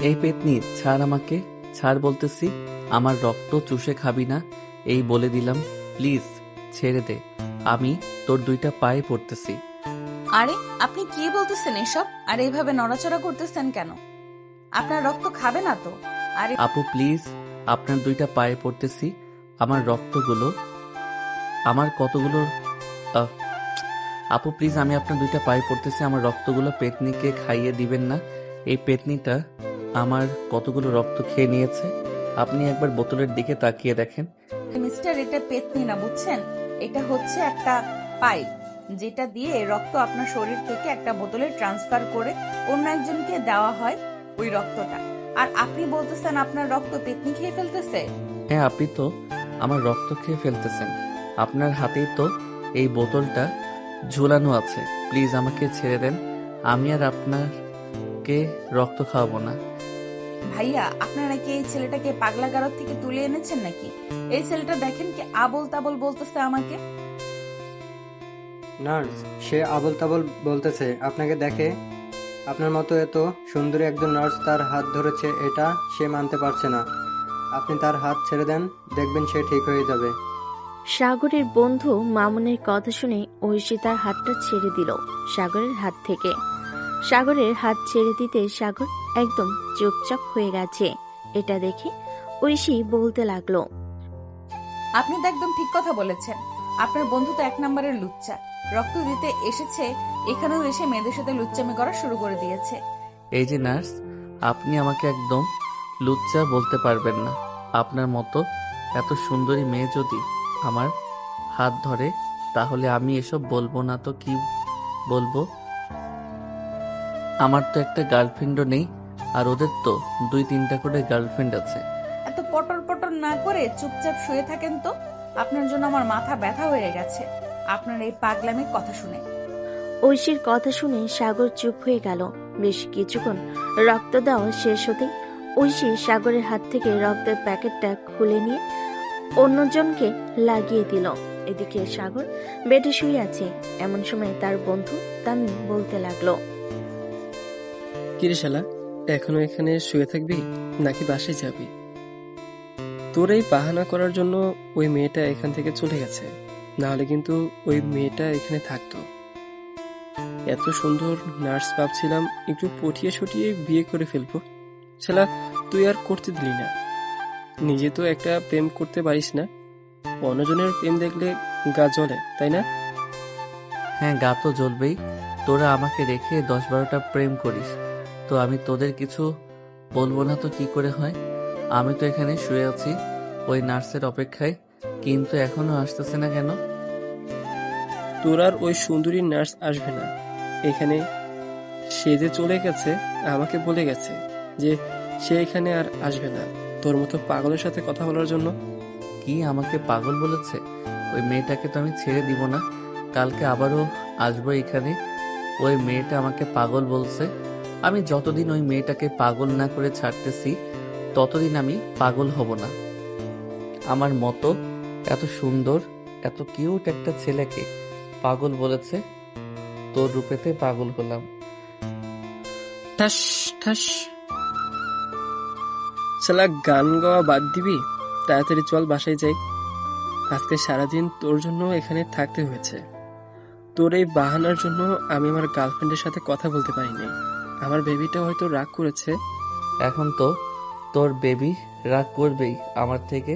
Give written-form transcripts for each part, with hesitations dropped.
এই পেতনি ছাড় আমাকে, ছাড় বলতেছি। আমার রক্ত চুষে খাবি না, এই বলে দিলাম। প্লিজ ছেড়ে দে, আমি তোর দুইটা পায়ে পড়তেছি। আরে আপনি কি বলতেছেন এসব? আর এইভাবে নড়াচড়া করতেছেন কেন? আপনার রক্ত খাবে না তো? আরে আপু প্লিজ, আপনার দুইটা পায়ে পড়তেছি। আমার রক্তগুলো, আমার কতগুলো আহ, আপু প্লিজ, আমি আপনার দুইটা পায়ে পড়তেছি। আমার রক্তগুলো পেতনিকে খাইয়ে দিবেন না। এই পেতনিটা আমার কতগুলো রক্ত খেয়ে নিয়েছে। আপনি একবার বোতলের দিকে তাকিয়ে দেখেন। মিস্টার, এটা পেতনি না, বুঝছেন? এটা হচ্ছে একটা পাইপ, যেটা দিয়ে রক্ত আপনার শরীর থেকে একটা বোতলে ট্রান্সফার করে অন্য একজনকে দেওয়া হয় ওই রক্তটা। আর আপনি বলতেছেন আপনার রক্ত পেতনি খেয়ে ফেলতেছে? হ্যাঁ, আপনি তো আমার রক্ত খেয়ে ফেলতেছেন। আপনার হাতেই তো এই বোতলটা ঝুলানো আছে। প্লিজ আমাকে ছেড়ে দেন, আমি আর আপনাকে রক্ত খাওয়াবো না। ভাইয়া, আপনারা কি এই ছেলেটাকে পাগলাগারদ থেকে তুলে এনেছেন নাকি? এই ছেলেটা দেখেন কি আবল তাবল বলতেছে আমাকে। নার্স, সে আবোল তাবোল বলতেছে আপনাকে দেখে। আপনার মতো এত সুন্দরী একজন নার্স তার হাত ধরেছে, এটা সে মানতে পারছে না। আপনি তার হাত ছেড়ে দেন, দেখবেন সে ঠিক হয়ে যাবে। সাগরের বন্ধু মামুনের কথা শুনে ঐশী তার হাতটা ছেড়ে দিল সাগরের হাত থেকে। সাগরের হাত ছেড়ে দিতে সাগর একদম চুপচাপ হয়ে গেছে। এটা দেখে ঐশী বলতে লাগলো, আপনি তো একদম ঠিক কথা বলেছেন। আপনার বন্ধু তো 1 নম্বরের লুচ্চা। রক্ত দিতে এসেছে, এখানেও এসে মেয়েদের সাথে লুচ্চামি করা শুরু করে দিয়েছে। এই যে নার্স, আপনি আমাকে একদম লুচ্চা বলতে পারবেন না। আপনার মতো এত সুন্দরী মেয়ে যদি আমার হাত ধরে, তাহলে আমি এসব বলবো না তো কি বলবো? আমার তো একটা গার্লফ্রেন্ডও নেই, আর ওদের তো 2-3টা করে গার্লফ্রেন্ড আছে। এত পটর পটর না করে চুপচাপ শুয়ে থাকেন তো। আপনার জন্য আমার মাথা ব্যথা হয়ে গেছে আপনার এই পাগলামির কথা শুনে। ঐশীর কথা শুনে সাগর চুপ হয়ে গেল। বেশ কিছুক্ষণ রক্ত দেওয়া শেষ হতেই ঐশী সাগরের হাত থেকে রক্তের প্যাকেটটা খুলে নিয়ে অন্যজনকে লাগিয়ে দিল। এদিকে সাগর বেডে শুয়ে আছে। এমন সময় তার বন্ধু তামিম বলতে লাগলো, কিরে শালা, এখনো এখানে শুয়ে থাকবি নাকি বাসায় যাবি? তোর এই বাহানা করার জন্য ওই মেয়েটা এখান থেকে চলে গেছে, না হলে কিন্তু ওই মেয়েটা এখানে থাকতো। এত সুন্দর নার্স ভাবছিলাম একটু পটিয়ে সটিয়ে বিয়ে করে ফেলবো। শালা, তুই আর করতে দিলি না। নিজে তো একটা প্রেম করতে পারিস না, অন্যজনের প্রেম দেখলে গা জ্বলে, তাই না? হ্যাঁ, গা তো জ্বলবেই। তোরা আমাকে রেখে 10-12টা প্রেম করিস, তো আমি তোদের কিছু বলবো না তো কি করে হয়? আমি তো এখানে শুয়ে আছি ওই নার্সের অপেক্ষায়, কিন্তু এখনো আসতেছে না কেন? তোর আর ওই সুন্দরী নার্স আসবে না এখানে। সে যে চলে গেছে, আমাকে বলে গেছে যে সে এখানে আর আসবে না তোর মতো পাগলের সাথে কথা বলার জন্য। কি আমাকে পাগল বলেছে? ওই মেয়েটাকে তো আমি ছেড়ে দিব না। কালকে আবারও আসবো এখানে। ওই মেয়েটা আমাকে পাগল বলছে। আমি যতদিন ওই মেয়েটাকে পাগল না করে ছাড়তেছি, ততদিন আমি পাগল হব না। আমার মতো এত সুন্দর, এত কিউট একটা ছেলেকে পাগল বলেছে, তোর রূপেতে পাগল হলাম। ঠাস ঠাস। শালা, গান গাওয়া বাদ দিবি? তাড়াতাড়ি চল বাসায় যাই। আজকে সারাদিন তোর জন্য এখানে থাকতে হয়েছে। তোর এই বাহানার জন্য আমি আমার গার্লফ্রেন্ডের সাথে কথা বলতে পারিনি। আমার বেবিটা হয়তো রাগ করেছে। এখন তো তোর বেবি রাগ করবেই আমার থেকে,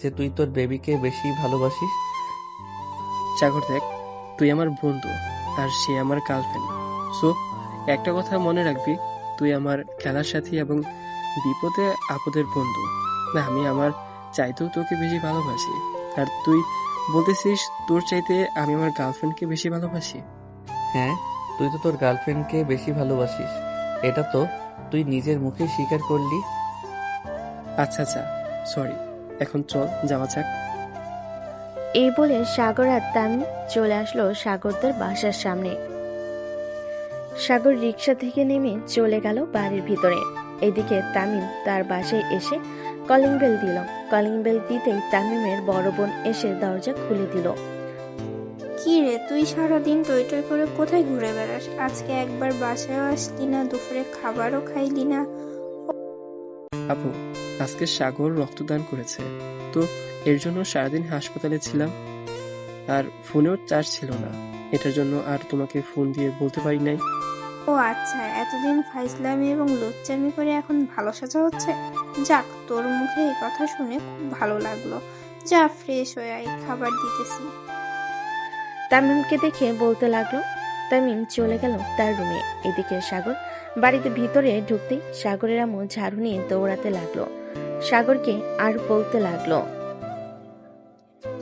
যে তুই তোর বেবিকে বেশি ভালোবাসিস। সাগর দেখ, তুই আমার বন্ধু আর সে আমার গার্লফ্রেন্ড। সো একটা কথা মনে রাখবি, তুই আমার খেলার সাথী এবং বিপদে আপদের বন্ধু। না, আমি আমার চাইতেও তোকে বেশি ভালোবাসি, আর তুই বলতেছিস তোর চাইতে আমি আমার গার্লফ্রেন্ডকে বেশি ভালোবাসি। হ্যাঁ, তুই তো তোর গার্লফ্রেন্ডকে বেশি ভালোবাসিস, এটা তো তুই নিজের মুখে স্বীকার করলি। আচ্ছা আচ্ছা, সরি, এখন চল যাওয়া যাক। এই বলে সাগর আর তামিম চলে আসলো সাগরদের বাসার সামনে। সাগর রিক্সা থেকে নেমে চলে গেল বাড়ির ভিতরে। এদিকে তামিম তার বাসায় এসে কলিং বেল দিল। কলিং বেল দিতেই তামিমের বড় বোন এসে দরজা খুলে দিল। কি রে, তুই সারাদিন টই টই করে কোথায় ঘুরে বেড়াস? আজকে একবার বাসায় আসলি না, দুপুরে খাবারও খাইলি না। আপু, আজকে সাগর রক্তদান করেছে, তো এর জন্য সারাদিন হাসপাতালে ছিলাম, আর ফোনেও চার্জ ছিল না। এটার জন্য আর তোমাকে ফোন দিয়ে বলতে পারি নাই। ও আচ্ছা, এতদিন ফাইজলামি এবং লুচ্চামি করে এখন ভালো সাজা হচ্ছে। যাক, তোর মুখে এই কথা শুনে খুব ভালো লাগলো। যা ফ্রেশ হয়ে আয়, খাবার দিতেছি। তামিমকে দেখে বলতে লাগলো। তামিম চলে গেল তার রুমে। এদিকে সাগর বাড়িতে ভিতরে ঢুকতেই সাগরের আম্মু ঝাড়ু নিয়ে দৌড়াতে লাগলো। সাগরকে আর বলতে লাগলো,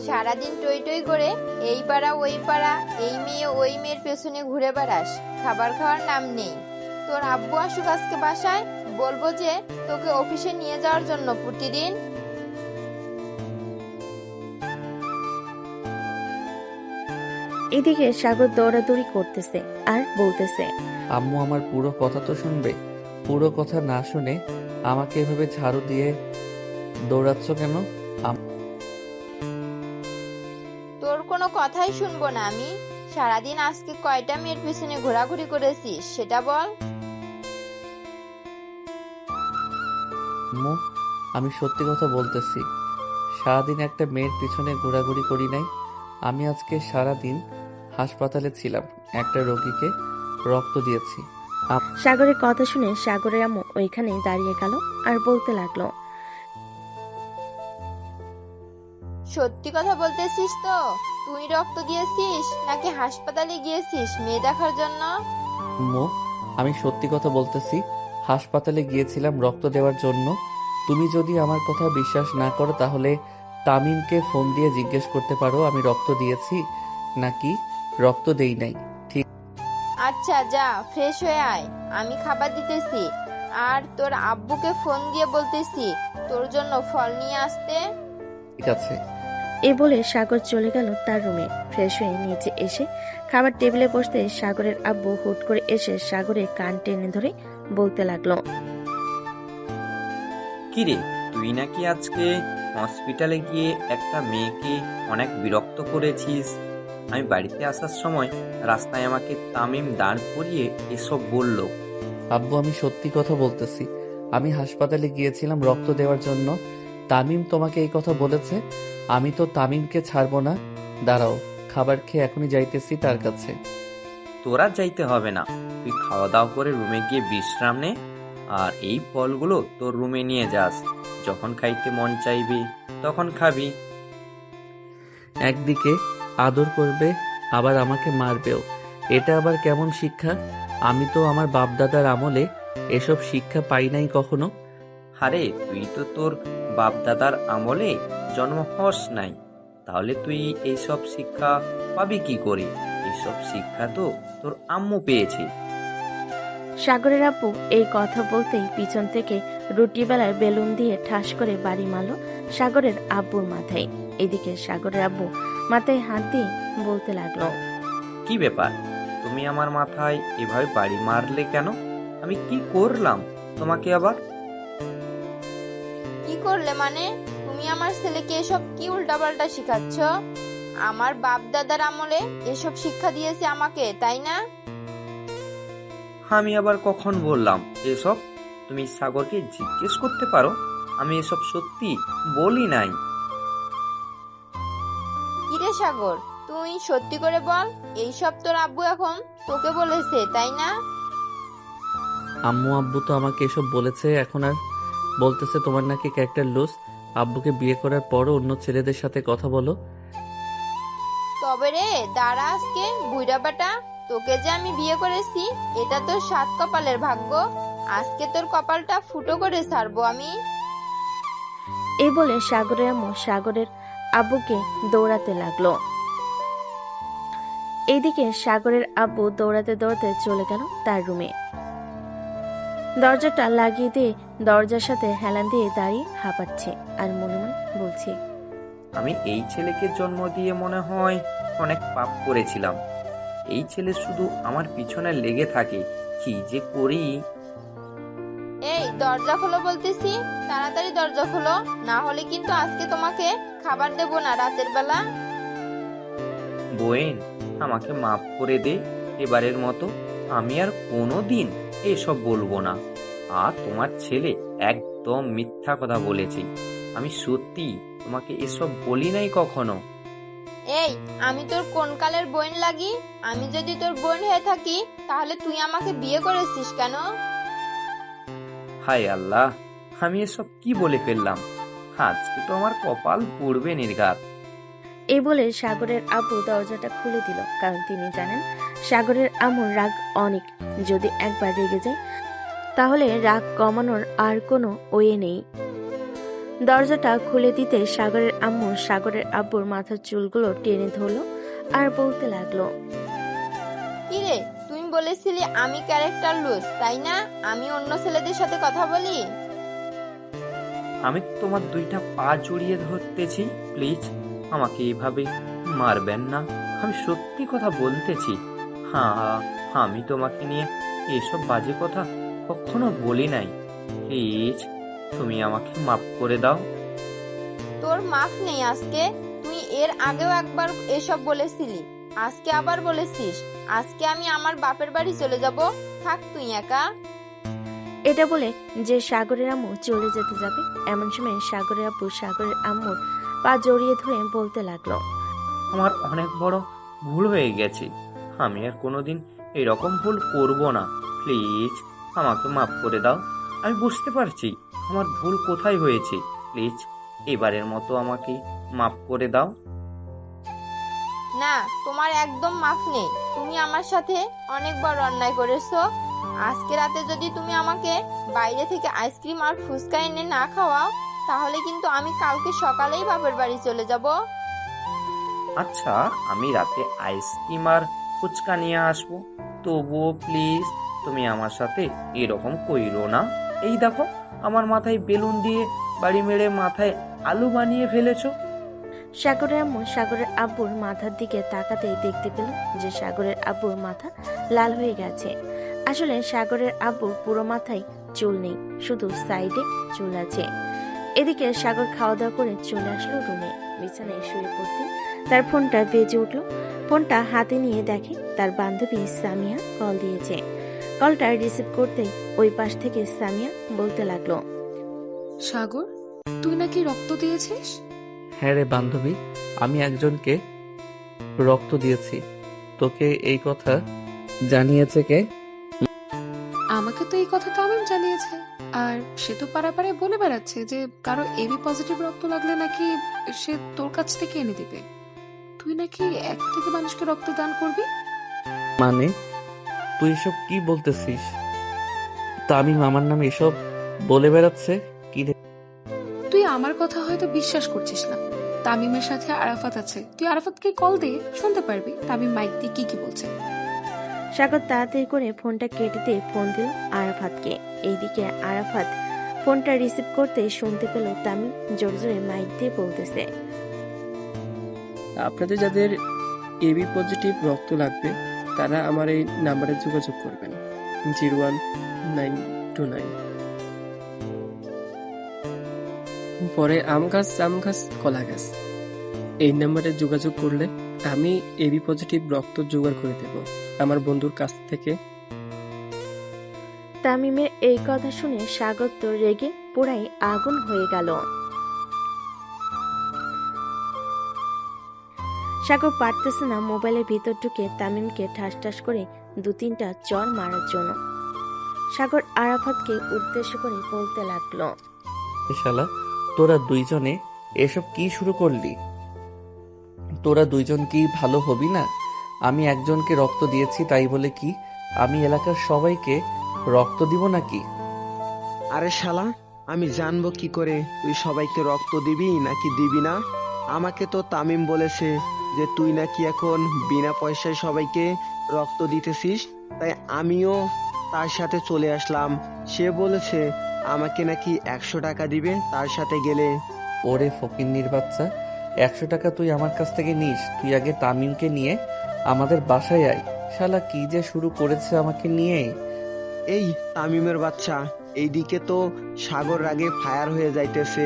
সারাদিন টই টই করে এই পাড়া ওই পাড়া, এই মেয়ে ওই মেয়ের পেছনে ঘুরে বেড়াস, খাবার খাওয়ার নাম নেই। তোর আব্বু আসুক আজকে বাসায়, বলবো যে তোকে অফিসে নিয়ে যাওয়ার জন্য প্রতিদিন। এদিকে সাগর দৌড়াদৌড়ি করতেছে আর বলতেছে, আম্মু আমার পুরো কথা তো শুনবে। পুরো কথা না শুনে আমাকে এভাবে ঝাড়ু দিয়ে দৌড়াচ্ছ কেন? তোর কোনো কথাই শুনবো না আমি। সারাদিন আজকে কয়টা মেয়ের পেছনে ঘোরাঘুরি করেছিস সেটা বল। আম্মু, আমি সত্যি কথা বলতেছি। সারাদিন একটা মেয়ের পিছনে ঘোরাঘুরি করি নাই। আমি আজকে সারাদিন হাসপাতালে ছিলাম, একটা রোগীকে রক্ত দিয়েছি। সাগরের কথা শুনে সাগরের আম্মু ওইখানে দাঁড়িয়ে গেল আর বলতে লাগলো, সত্যি কথা বলতেছিস তো? তুই রক্ত দিয়েছিস নাকি হাসপাতালে গিয়েছিস মেয়ে দেখার জন্য? আম্মু, আমি সত্যি কথা বলতেছি। হাসপাতালে গিয়েছিলাম রক্ত দেওয়ার জন্য। তুমি যদি আমার কথা বিশ্বাস না করো তাহলে তামিমকে ফোন দিয়ে জিজ্ঞেস করতে পারো আমি রক্ত দিয়েছি নাকি রক্ত দেই নাই। ঠিক আচ্ছা যা, ফ্রেশ হয়ে আয়, আমি খাবার দিতেছি। আর তোর আব্বুকে ফোন দিয়ে বলতেছি তোর জন্য ফল নিয়ে আসতে। আছে। এ বলে সাগর চলে গেল তার রুমে। ফ্রেশ হয়ে নিচে এসে খাবার টেবিলে বসতে সাগরের আব্বু হুট করে এসে সাগরের কান টেনে ধরে বলতে লাগলো, কিরে, তুই নাকি আজকে হসপিটালে গিয়ে একটা মেয়েকে অনেক বিরক্ত করেছিস। আমি বাড়িতে আসার সময় রাস্তায় আমাকে তামিম দাঁড় করিয়ে এসব বলল। আব্বু, আমি সত্যি কথা বলতেছি। আমি হাসপাতালে গিয়েছিলাম রক্ত দেওয়ার জন্য। তামিম তোমাকে এই কথা বলেছে। আমি তো তামিমকে ছাড়বো না। দাঁড়াও, খাবার খেয়ে এখনই যাইতেছি তার কাছে। তোরা যাইতে হবে না, তুই খাওয়া দাওয়া করে রুমে গিয়ে বিশ্রাম নে, আর এই ফলগুলো তোর রুমে নিয়ে যাস। যখন খাইতে মন চাইবে তখন খাবি। একদিকে আদর করবে আবার আমাকে মারবেও, এটা আবার কেমন শিক্ষা? আমি তো আমার বাপদাদার আমলে এসব শিক্ষা পাই নাই কখনো। আরে তুই তো তোর বাপ দাদার আমলে জন্ম হস নাই, তাহলে তুই এইসব শিক্ষা পাবি কি করে? এইসব শিক্ষা তো তোর আম্মু পেয়েছে। সাগরের আব্বু এই কথা বলতেই পিছন থেকে রুটি বেলার বেলুন দিয়ে ঠাস করে বাড়ি মারল সাগরের আব্বুর মাথায়। এদিকে সাগরের আব্বু মাথায় হাত দিয়ে বলতে লাগলো, কি ব্যাপার, তুমি আমার মাথায় এভাবে বাড়ি মারলে কেন? আমি কি করলাম তোমাকে আবার? কি করলে মানে? তুমি আমার ছেলেকে এসব কি উল্টাপাল্টা শিখাচ্ছ? আমার বাপ দাদার আমলে এসব শিক্ষা দিয়েছে আমাকে, তাই না? আমি আবার কখন বললাম এসব? তুমি সাগরকে জিজ্ঞেস করতে পারো, আমি এসব সত্যি বলি নাই। কিরে সাগর, তুই সত্যি করে বল, এইসব তোর আব্বু এখন তোকে বলেছে, তাই না? আম্মু আব্বু তো আমাকে এসব বলেছে, এখন আর বলতেছে তোমার নাকি ক্যারেক্টার লুজ। আব্বুকে বিয়ে করার পরও অন্য ছেলেদের সাথে কথা বলো। তবে রে দাঁড়া, আজকে বুইড়া বেটা, তোকে যে আমি বিয়ে করেছি এটা তোর সাত কপালের ভাগ্য। আজকে তোর কপালটা ফুটো করে ছাড়বো আমি। এই বলে সাগরের আম্মু সাগরের আব্বুকে দৌড়াতে লাগলো। এইদিকে সাগরের আব্বু দৌড়াতে দৌড়াতে চলে গেল তার রুমে। দরজাটা লাগিয়ে দিয়ে দরজার সাথে হেলান দিয়ে দাঁড়িয়ে হাঁপাচ্ছে আর মনে মনে বলছে, আমি এই ছেলেকে জন্ম দিয়ে মনে হয় অনেক পাপ করেছিলাম। এই ছেলে শুধু আমার পিছনে লেগে থাকে, কি যে করি। এই দরজা খোলো বলতেছি, তাড়াতাড়ি দরজা খোলো, না হলে কিন্তু আজকে তোমাকে খাবার দেবো না রাতের বেলা। বোন, আমাকে মাফ করে দে এবারের মতো। আমি আর কোনো দিন এসব বলবো না। আর তোমার ছেলে একদম একদম মিথ্যা কথা বলেছি। আমি সত্যি তোমাকে এসব বলি নাই কখনো। এই, আমি তোর কোন কালের বোন লাগি? আমি যদি তোর বোন হয়ে থাকি তাহলে তুই আমাকে বিয়ে করেছিস কেন? হায় আল্লাহ, আমি এসব কি বলে ফেললাম। আজকে তো আমার কপাল পুড়বে নির্ঘাত। এই বলে সাগরের আব্বু দরজাটা খুলে দিল, কারণ তিনি জানেন সাগরের আম্মুর রাগ অনেক। যদি একবার রেগে যায় তাহলে রাগ কমানোর আর কোনো ওয়ে নেই। দরজাটা খুলে দিতে সাগরের আম্মু সাগরের আব্বুর মাথার চুলগুলো টেনে ধরলো আর বলতে লাগলো, কিরে, তুই বলেছিলি আমি ক্যারেক্টার লুজ, তাই না? আমি অন্য ছেলেদের সাথে কথা বলি? আমি তোমার দুইটা পা জড়িয়ে ধরতেছি, প্লিজ আমাকে এইভাবে মারবেন না। আমি সত্যি কথা বলতেছি। হ্যাঁ, আমি তোমাকে নিয়ে এসব বাজে কথা কখনো বলি নাই। প্লিজ তুমি আমাকে মাফ করে দাও। তোর মাফ নেই আজকে। তুই এর আগেও একবার এসব বলেছিলি, আজকে আবার বলেছিস। আজকে আমি আমার বাপের বাড়ি চলে যাব, থাক তুই একা। এটা বলে যে সাগরের আম্মু চলে যেতে যাবে, এমন সময় সাগরের আব্বু সাগরের আম্মুর পা জড়িয়ে ধরে বলতে লাগলো, আমার অনেক বড় ভুল হয়ে গেছে। আমি আর কোনোদিন এরকম ভুল করব না। প্লিজ আমাকে মাফ করে দাও। আমি বুঝতে পারছি আমার ভুল কোথায় হয়েছে। প্লিজ এবারের মতো আমাকে মাফ করে দাও। না, তোমার একদম মাফ নেই। তুমি আমার সাথে অনেক বড় অন্যায় করেছো। আজকে রাতে যদি তুমি আমাকে বাইরে থেকে আইসক্রিম আর ফুচকা এনে না খাওয়াও, তাহলে কিন্তু আমি কালকে সকালেই বাপের বাড়ি চলে যাব। আচ্ছা, আমি রাতে আইসক্রিম আর ফুচকা নিয়ে আসবো, তবুও প্লিজ তুমি আমার সাথে এরকম কইরো না। এই দেখো, আমার মাথায় বেলুন দিয়ে বাড়ি মেরে মাথায় আলু বানিয়ে ফেলেছো। সাগরের আম্মু সাগরের আব্বুর মাথার দিকে তাকাতেই দেখতে পেল যে সাগরের আব্বুর মাথা লাল হয়ে গেছে। আসলে সাগরের আব্বুর পুরো মাথায় চুল নেই, শুধু সাইডে চুল আছে। এদিকে সাগর খাওয়া দাওয়া করে চলে আসলো রুমে। বিছানায় শুয়ে পড়তে তার ফোনটা বেজে উঠল। ফোনটা হাতে নিয়ে দেখে তার বান্ধবী সামিয়া কল দিয়েছে। কলটা রিসিভ করতে ওই পাশ থেকে সামিয়া বলতে লাগলো, সাগর, তুই নাকি রক্ত দিয়েছিস? হ্যাঁ রে বান্ধবী, আমি একজনকে রক্ত দিয়েছি। তোকে এই কথা জানিয়েছে কে? আমাকে তো এই কথা তামিম জানিয়েছে। আর সে তো পাড়ায় বলে বেড়াচ্ছে যে কারো এবি পজিটিভ রক্ত লাগলে নাকি সে তোর কাছ থেকে এনে দিবে। তুই নাকি এক থেকে মানুষকে রক্ত দান করবি। মানে তুই এসব কি বলতেছিস? তামিম আমার নামে এসব বলে বেড়াচ্ছে কি রে? তুই আমার কথা হয়তো বিশ্বাস করছিস না। তামিমের সাথে আরাফাত আছে, তুই আরাফাতকে কল দে, শুনতে পারবি তামিম মাইক দিয়ে কি বলছে। সাগর তাড়াতাড়ি করে ফোনটা কেটে দিয়ে ফোন দিল আরাফাতকে। এইদিকে আরাফাত ফোনটা রিসিভ করতে শুনতে পেল তামিম জোরে জোরে মাইক দিয়ে বলতেছে, আপনাদের যাদের এবি পজিটিভ রক্ত লাগবে তারা আমার এই নাম্বারে যোগাযোগ করবেন, 01929। পরে আম গাছ জাম গাছ কলা গাছ, এই নাম্বারে যোগাযোগ করলে আমি এবি পজিটিভ রক্ত জোগাড় করে দেব আমার বন্ধুর কাছ থেকে। তামিমের এই কথা শুনে সাগর তো রেগে পুরাই আগুন হয়ে গেল। সাগর পারতেছে না মোবাইলের ভিতর ঢুকে তামিমকে ঠাস ঠাস করে 2-3টা চর মারার জন্য। সাগর আরাফাতকে উদ্দেশ্য করে বলতে লাগলো, শালা, তোরা দুইজনে এসব কি শুরু করলি? তোরা দুইজন কি ভালো হবি না? আমি একজনকে রক্ত দিয়েছি তাই বলে কি আমি এলাকার সবাইকে রক্ত দিব নাকি? আরে শালা, আমি জানবো কি করে তুই সবাইকে রক্ত দিবি নাকি দিবি না? আমাকে তো তামিম বলেছে যে তুই নাকি এখন বিনা পয়সায় সবাইকে রক্ত দিতেছিস, তাই আমিও তার সাথে চলে আসলাম। সে বলেছে আমাকে নাকি 100 টাকা দিবে তার সাথে গেলে। ওরে ফকিন্নির বাচ্চা, 100 টাকা তুই আমার কাছ থেকে নিস? তুই আগে তামিমকে নিয়ে আমাদের বাসায় আয়। শালা কি যে শুরু করেছে আমাকে নিয়ে। এই তামিমের বাচ্চা, এইদিকে তো সাগর রাগে ফায়ার হয়ে যাইতেছে।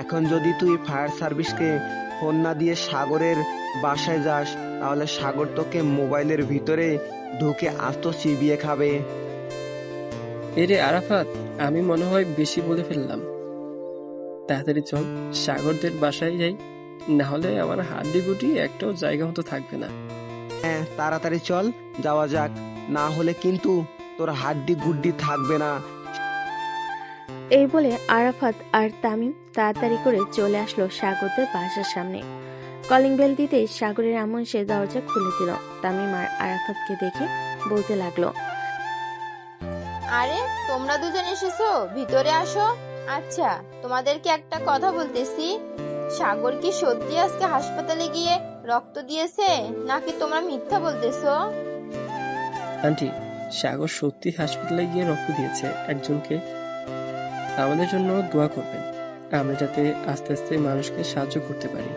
এখন যদি তুই ফায়ার সার্ভিসকে ফোন না দিয়ে সাগরের বাসায় যাস, তাহলে সাগর তোকে মোবাইলের ভিতরে ঢুকে আস্ত চিবিয়ে খাবে। এরে আরাফাত, আমি মনে হয় বেশি বলে ফেললাম। তাড়াতাড়ি চল, সাগরদের বাসায় যাই, না হলে আমার হাড্ডি গুটি একটাও জায়গা মতো থাকবে না। হ্যাঁ, তাড়াতাড়ি চল, যাওয়া যাক, না হলে কিন্তু তোর হাড্ডি গুড্ডি থাকবে না। এই বলে আরাফাত আর তামিম তাড়াতাড়ি করে চলে আসলো সাগরদের বাসার সামনে। কলিং বেল দিতেই সাগরের আম্মু এসে দরজা খুলে দিল। তামিম আর আরাফাতকে দেখে বলতে লাগলো, আরে তোমরা দুজন এসেছো, ভিতরে আসো। আচ্ছা, তোমাদেরকে একটা কথা বলতেছি, সাগর কি সত্যি আজকে হাসপাতালে গিয়ে রক্ত দিয়েছে নাকি তোমরা মিথ্যা বলতেছো? আন্টি, সাগর সত্যি হাসপাতালে গিয়ে রক্ত দিয়েছে একজনকে। আমাদের জন্য দোয়া করবেন, আমরা যাতে আস্তে আস্তে মানুষকে সাহায্য করতে পারি।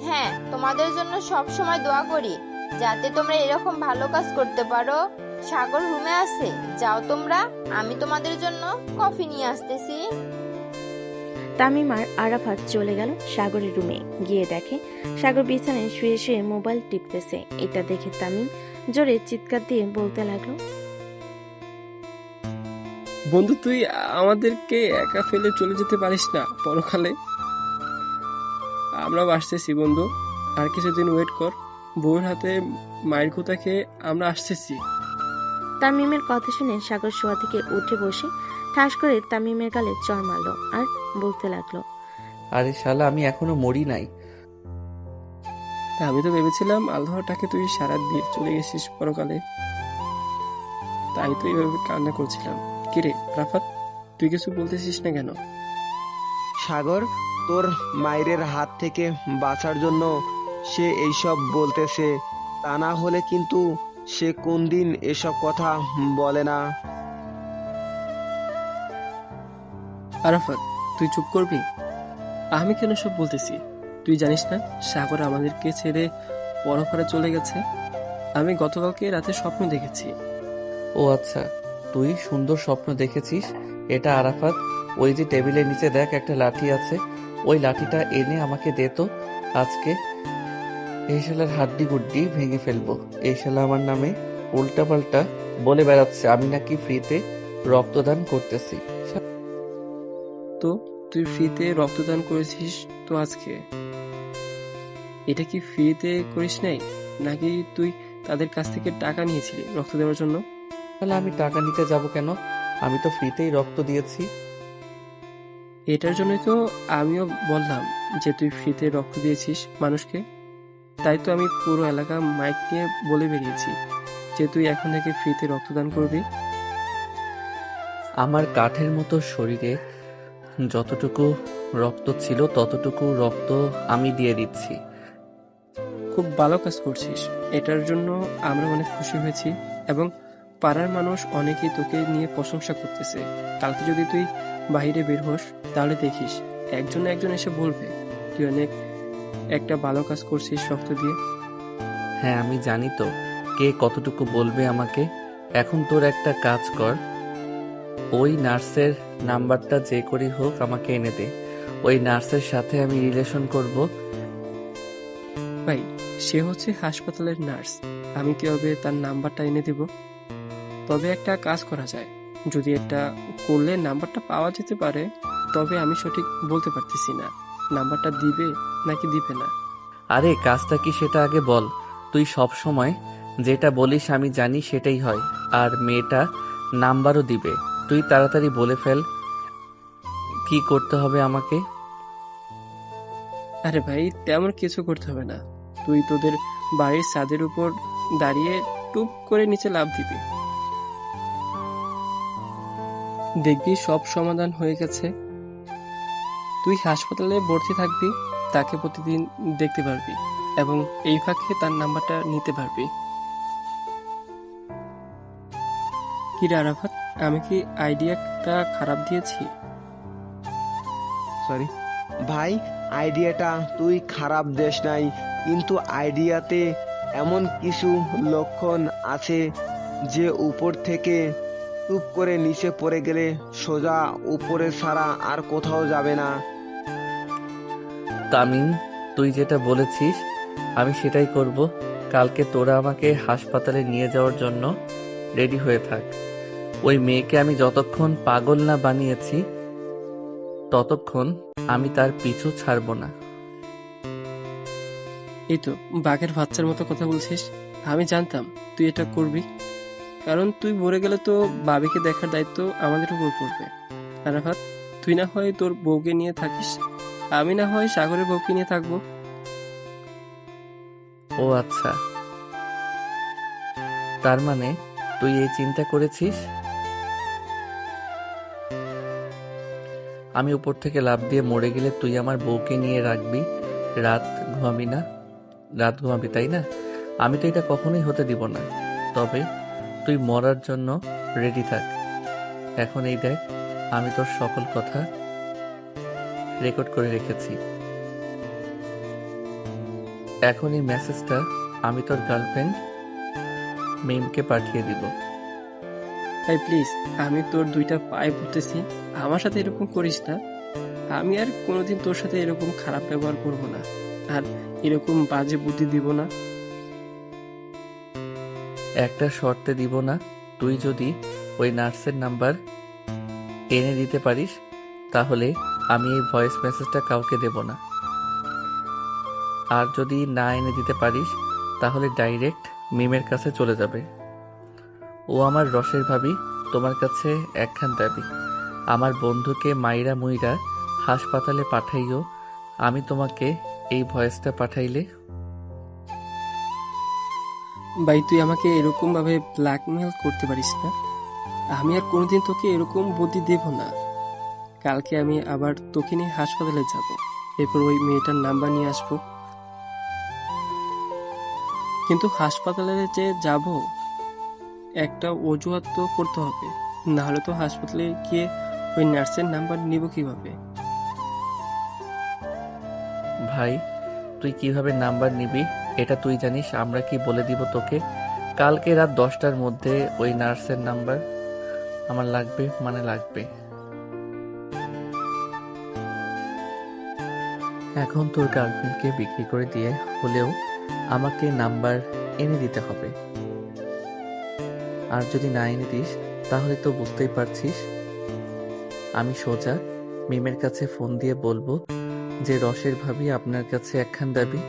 হ্যাঁ, তোমাদের জন্য সব সময় দোয়া করি যাতে তোমরা এরকম ভালো কাজ করতে পারো। সাগর রুমে আছে, যাও তোমরা, আমি তোমাদের জন্য কফি নিয়ে আসতেছি। তামিম আর আরাফাত চলে গেল সাগরের রুমে। গিয়ে দেখে সাগর বিছানায় শুয়ে শুয়ে মোবাইল টিপতেছে। এটা দেখে তামিম জোরে চিৎকার দিয়ে বলতে লাগলো, বন্ধু, তুই আমাদেরকে একা ফেলে চলে যেতে পারিস না পরকালে। আমরাও আসতেছি বন্ধু, আর কিছুদিন ওয়েট কর। বউয়ের হাতে মায়ের কথা খেয়ে আমরা আসতেছি। তামিমের কথা শুনে সাগর শোয়া থেকে উঠে বসে ঠাস করে তামিমের গালে চড় মারলো আর বলতে লাগলো, আরে শালা, আমি এখনো মরি নাই। তা আমি তো ভেবেছিলাম আল্লাহটাকে তুই সারা দিয়ে চলে গেছিস পরকালে, তাই তো এইভাবে কান্না করছিলাম। কিরে রাফাত, তুই কিছু বলতেছিস না কেন? সাগর তোর মায়ের হাত থেকে বাঁচার জন্য সে এইসব বলতেছে, তা না হলে কিন্তু সে কোনদিন এসব কথা বলে না। আরাফাত, তুই চুপ করবি? আমি কেন সব বলতেছি? তুই জানিস না সাগর আমাদেরকে ছেড়ে পরপারে চলে গেছে? আমি গতকালকে রাতে স্বপ্ন দেখেছি। ও আচ্ছা, তুই সুন্দর স্বপ্ন দেখেছিস। এটা আরাফাত, ওই যে টেবিলের নিচে দেখ একটা লাঠি আছে, ওই লাঠিটা এনে আমাকে দে তো আজকে। এই শালার হাড্ডি গুড্ডি ভেঙে ফেলবো। এই শালা আমার নামে উল্টাপাল্টা বলে বেড়াচ্ছে আমি নাকি ফ্রিতে রক্তদান করতেছি। তো তুই ফ্রিতে রক্তদান করেছিস তো আজকে? এটা কি ফ্রিতে করিস নাই, নাকি তুই তাদের কাছ থেকে টাকা নিয়েছিলি রক্ত দেওয়ার জন্য? তাহলে আমি টাকা নিতে যাব কেন? আমি তো ফ্রিতেই রক্ত দিয়েছি। এটার জন্যই তো আমিও বললাম যে তুই ফ্রিতে রক্ত দিয়েছিস মানুষকে। তাই তো আমি পুরো এলাকা মাইক নিয়ে বলে বেরিয়েছি যে তুই এখন থেকে ফ্রিতে রক্তদান করবি। আমার কাঠের মতো শরীরে যতটুকু রক্ত ছিল ততটুকু রক্ত আমি দিয়ে দিচ্ছি। খুব ভালো কাজ করছিস, এটার জন্য আমরা অনেক খুশি হয়েছি এবং পাড়ার মানুষ অনেকেই তোকে নিয়ে প্রশংসা করতেছে। কালকে যদি তুই বাইরে বের হোস তাহলে দেখিস একজন না একজন এসে বলবে তুই অনেক একটা ভালো কাজ করছিস রক্ত দিয়ে। হ্যাঁ, আমি জানি তো কে কতটুকু বলবে আমাকে। এখন তোর একটা কাজ কর, ওই নার্সের নাম্বারটা যে করেই হোক আমাকে এনে দে। ওই নার্সের সাথে আমি রিলেশন করব। ভাই, সে হচ্ছে হাসপাতালের নার্স, আমি কিভাবে তার নাম্বারটা এনে দিব? তবে একটা কাজ করা যায়, যদি এটা করলে নাম্বারটা পাওয়া যেতে পারে, তবে আমি সঠিক বলতে পারতেছি না নাম্বারটা দিবে নাকি দিবে না। আরে কাজটা কি সেটা আগে বল। তুই সব সময় যেটা বলিস আমি জানি সেটাই হয়, আর মেয়েটা নাম্বারও দিবে। তুই তাড়াতাড়ি বলে ফেল কি করতে হবে আমাকে। আরে ভাই, তেমন কিছু করতে হবে না, তুই তোদের বাড়ির ছাদের উপর দাঁড়িয়ে টুপ করে নিচে লাফ দিবি, দেখবি সব সমাধান হয়ে গেছে। তুই হাসপাতালে ভর্তি থাকবি, তাকে প্রতিদিন দেখতে পারবি এবং এই ফাঁকে তার নাম্বারটা নিতে পারবি। কি রে আরাফাত, আমি কি আইডিয়াটা খারাপ দিয়েছি? সরি ভাই, আইডিয়াটা তুই খারাপ দেশ নাই, কিন্তু আইডিয়াতে এমন কিছু লক্ষণ আছে যে উপর থেকে টুপ করে নিচে পড়ে গেলে সোজা উপরে ছাড়া আর কোথাও যাবে না। তামিম, তুই যেটা বলেছিস আমি সেটাই করব। কালকে তোরা আমাকে হাসপাতালে নিয়ে যাওয়ার জন্য রেডি হয়ে থাক। ওই মেয়েকে আমি যতক্ষণ পাগল না বানিয়েছি ততক্ষণ আমি তার পিছু ছাড়বো না। এই তো বাঘের বাচ্চার মতো কথা বলছিস। আমি জানতাম তুই এটা করবি, কারণ তুই মরে গেলে তো বাবিকে দেখার দায়িত্ব আমাদের উপর পড়বে। আরাফাত, তুই না হয় তোর বউকে নিয়ে থাকিস, আমি না হয় সাগরের বউকে নিয়ে থাকবো। ও আচ্ছা, তার মানে তুই এই চিন্তা করেছিস? আমি উপর থেকে লাফ দিয়ে মরে গেলে তুই আমার বউকে নিয়ে রাখবি, রাত ঘুমাবি না? রাত ঘুমাবি, তাই না? আমি তো এটা কখনোই হতে দিব না। তবে তুই মরার জন্য রেডি থাক। এখন এই দেখ, আমি তোর সকল কথা রেকর্ড করে রেখেছি। এখন এই মেসেজটা আমি তোর গার্লফ্রেন্ড মিমকে পাঠিয়ে দিব। তাই প্লিজ, আমি তোর দুইটা পায়ে পড়তেছি, আমার সাথে এরকম করিস না। আমি আর কোনোদিন তোর সাথে এরকম খারাপ ব্যবহার করব না, আর এরকম বাজে বুদ্ধি দিব না। একটা শর্তে দিব না, তুই যদি ওই নার্সের নাম্বার এনে দিতে পারিস তাহলে আমি এই ভয়েস মেসেজটা কাউকে দেব না। আর যদি না এনে দিতে পারিস তাহলে ডাইরেক্ট মিমের কাছে চলে যাবে। ও আমার রসের ভাবি, তোমার কাছে একখান দাবি, আমার বন্ধুকে মাইরা মুইরা হাসপাতালে পাঠাইও। আমি তোমাকে এই ভয়েসটা পাঠাইলে ভাই, তুই আমাকে এরকম ভাবে ব্ল্যাকমেল করতে পারিস না। আমি আর কোনোদিন তোকে এরকম বুদ্ধি দেব না। কালকে আমি আবার তোকে নিয়ে হাসপাতালে যাব, এরপর ওই মেয়েটার নাম্বার নিয়ে আসবো। কিন্তু হাসপাতালে যে যাব, একটা অজুহাত তো করতে হবে, না হলে তো হাসপাতালে গিয়ে ওই নার্সের নাম্বার নিব কিভাবে? ভাই, তুই কিভাবে নাম্বার নিবি এটা তুই জানিস, আমরা কি বলে দিব তোকে? কালকে রাত 10টার মধ্যে ওই নার্সের নাম্বার আমার লাগবে, মানে লাগবে। এখন তোর গার্লফ্রেন্ডকে বিক্রি করে দিয়ে হলেও আমাকে নাম্বার এনে দিতে হবে। আর যদি না এনে দিস তাহলে তো বুঝতেই পারছিস, আমি সোজা মিমের কাছে ফোন দিয়ে বলবো যে রসের ভাবি আপনার কাছে একখান দাবি।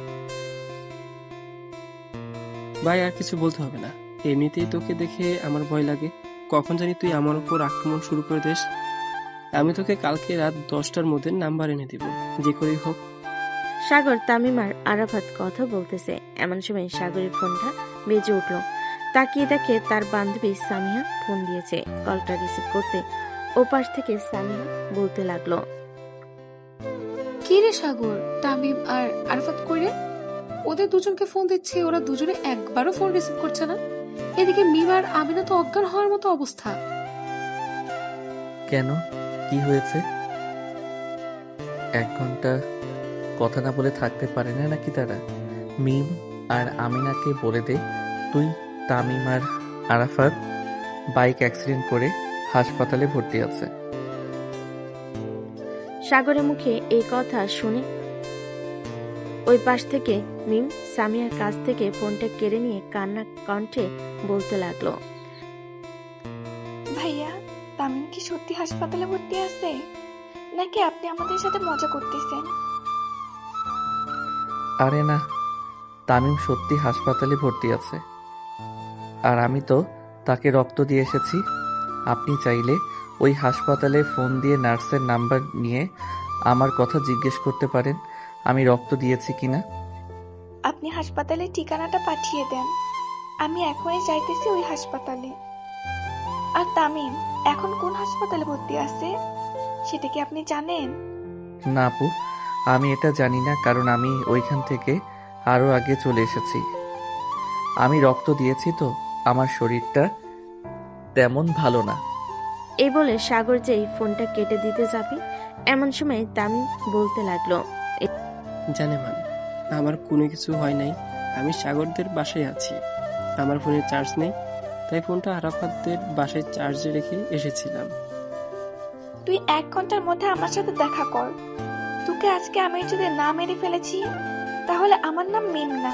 ভাই, আর কিছু বলতে হবে না, এমনিতেই তোকে দেখে আমার ভয় লাগে। কখন জানি তুই আমার উপর আক্রমণ শুরু করে দিস। আমি তোকে কালকে রাত 10টার মধ্যে নাম্বার এনে দিব, যে করেই হোক। সাগর, তামিম আর আরাফাত কথা বলতেছে, এমন সময় সাগরের ফোনটা বেজে উঠল। তাকিয়ে দেখে তার বান্ধবী সামিয়া ফোন দিয়েছে। কলটা রিসিভ করতে ওপাশ থেকে সামিয়া বলতে লাগলো, কি রে সাগর, তামিম আর আরাফাত কই রে? ওদের দুজনকে ফোন দিচ্ছি, ওরা দুজনে একবারও ফোন রিসিভ করছে না। এদিকে মিম আর আমিনা তো অজ্ঞান হওয়ার মতো অবস্থা। কেন, কি হয়েছে? 1 ঘন্টা কথা না বলে থাকতে পারে না নাকি তারা? মিম আর আমিনাকে বলে দে তুই তামিম আর আরাফাত বাইক অ্যাক্সিডেন্ট করে হাসপাতালে ভর্তি আছে। সাগরের মুখে এই কথা শুনে ওই পাশ থেকে মিম সামিয়ার কাছ থেকে ফোনটা কেড়ে নিয়ে কান্না কণ্ঠে বলতে লাগলো, ভাইয়া, তামিম কি সত্যি হাসপাতালে ভর্তি আছে নাকি আপনি আমাদের সাথে মজা করতেছেন? আরে না, তামিম সত্যি হাসপাতালে ভর্তি আছে, আর আমি তো তাকে রক্ত দিয়ে এসেছি। আপনি চাইলে ওই হাসপাতালে ফোন দিয়ে নার্সের নাম্বার নিয়ে আমার কথা জিজ্ঞেস করতে পারেন আমি রক্ত দিয়েছি কিনা। আপনি হাসপাতালের ঠিকানাটা পাঠিয়ে দেন, আমি এখনই যাইতেছি ওই হাসপাতালে। আর তামিম এখন কোন হাসপাতালে ভর্তি আছে সেটা কি আপনি জানেন? না আপু, আমি এটা জানি না, কারণ আমি ওইখান থেকে আরো আগে চলে এসেছি। আমি রক্ত দিয়েছি তো আমার শরীরটা তেমন ভালো না। এই বলে সাগর যেই ফোনটা কেটে দিতে যাবে, এমন সময় তামিম বলতে লাগলো, জানে মান, আমার কোনো কিছু হয় নাই। আমি সাগরদের বাসায় আছি, আমার ফোনে চার্জ নেই, তাই ফোনটা আরাফাতদের বাসায় চার্জে রেখে এসেছিলাম। তুই 1 ঘন্টার মধ্যে আমার সাথে দেখা কর। তোকে আজকে আমি যদি না মেরে ফেলেছি তাহলে আমার নাম মিম না।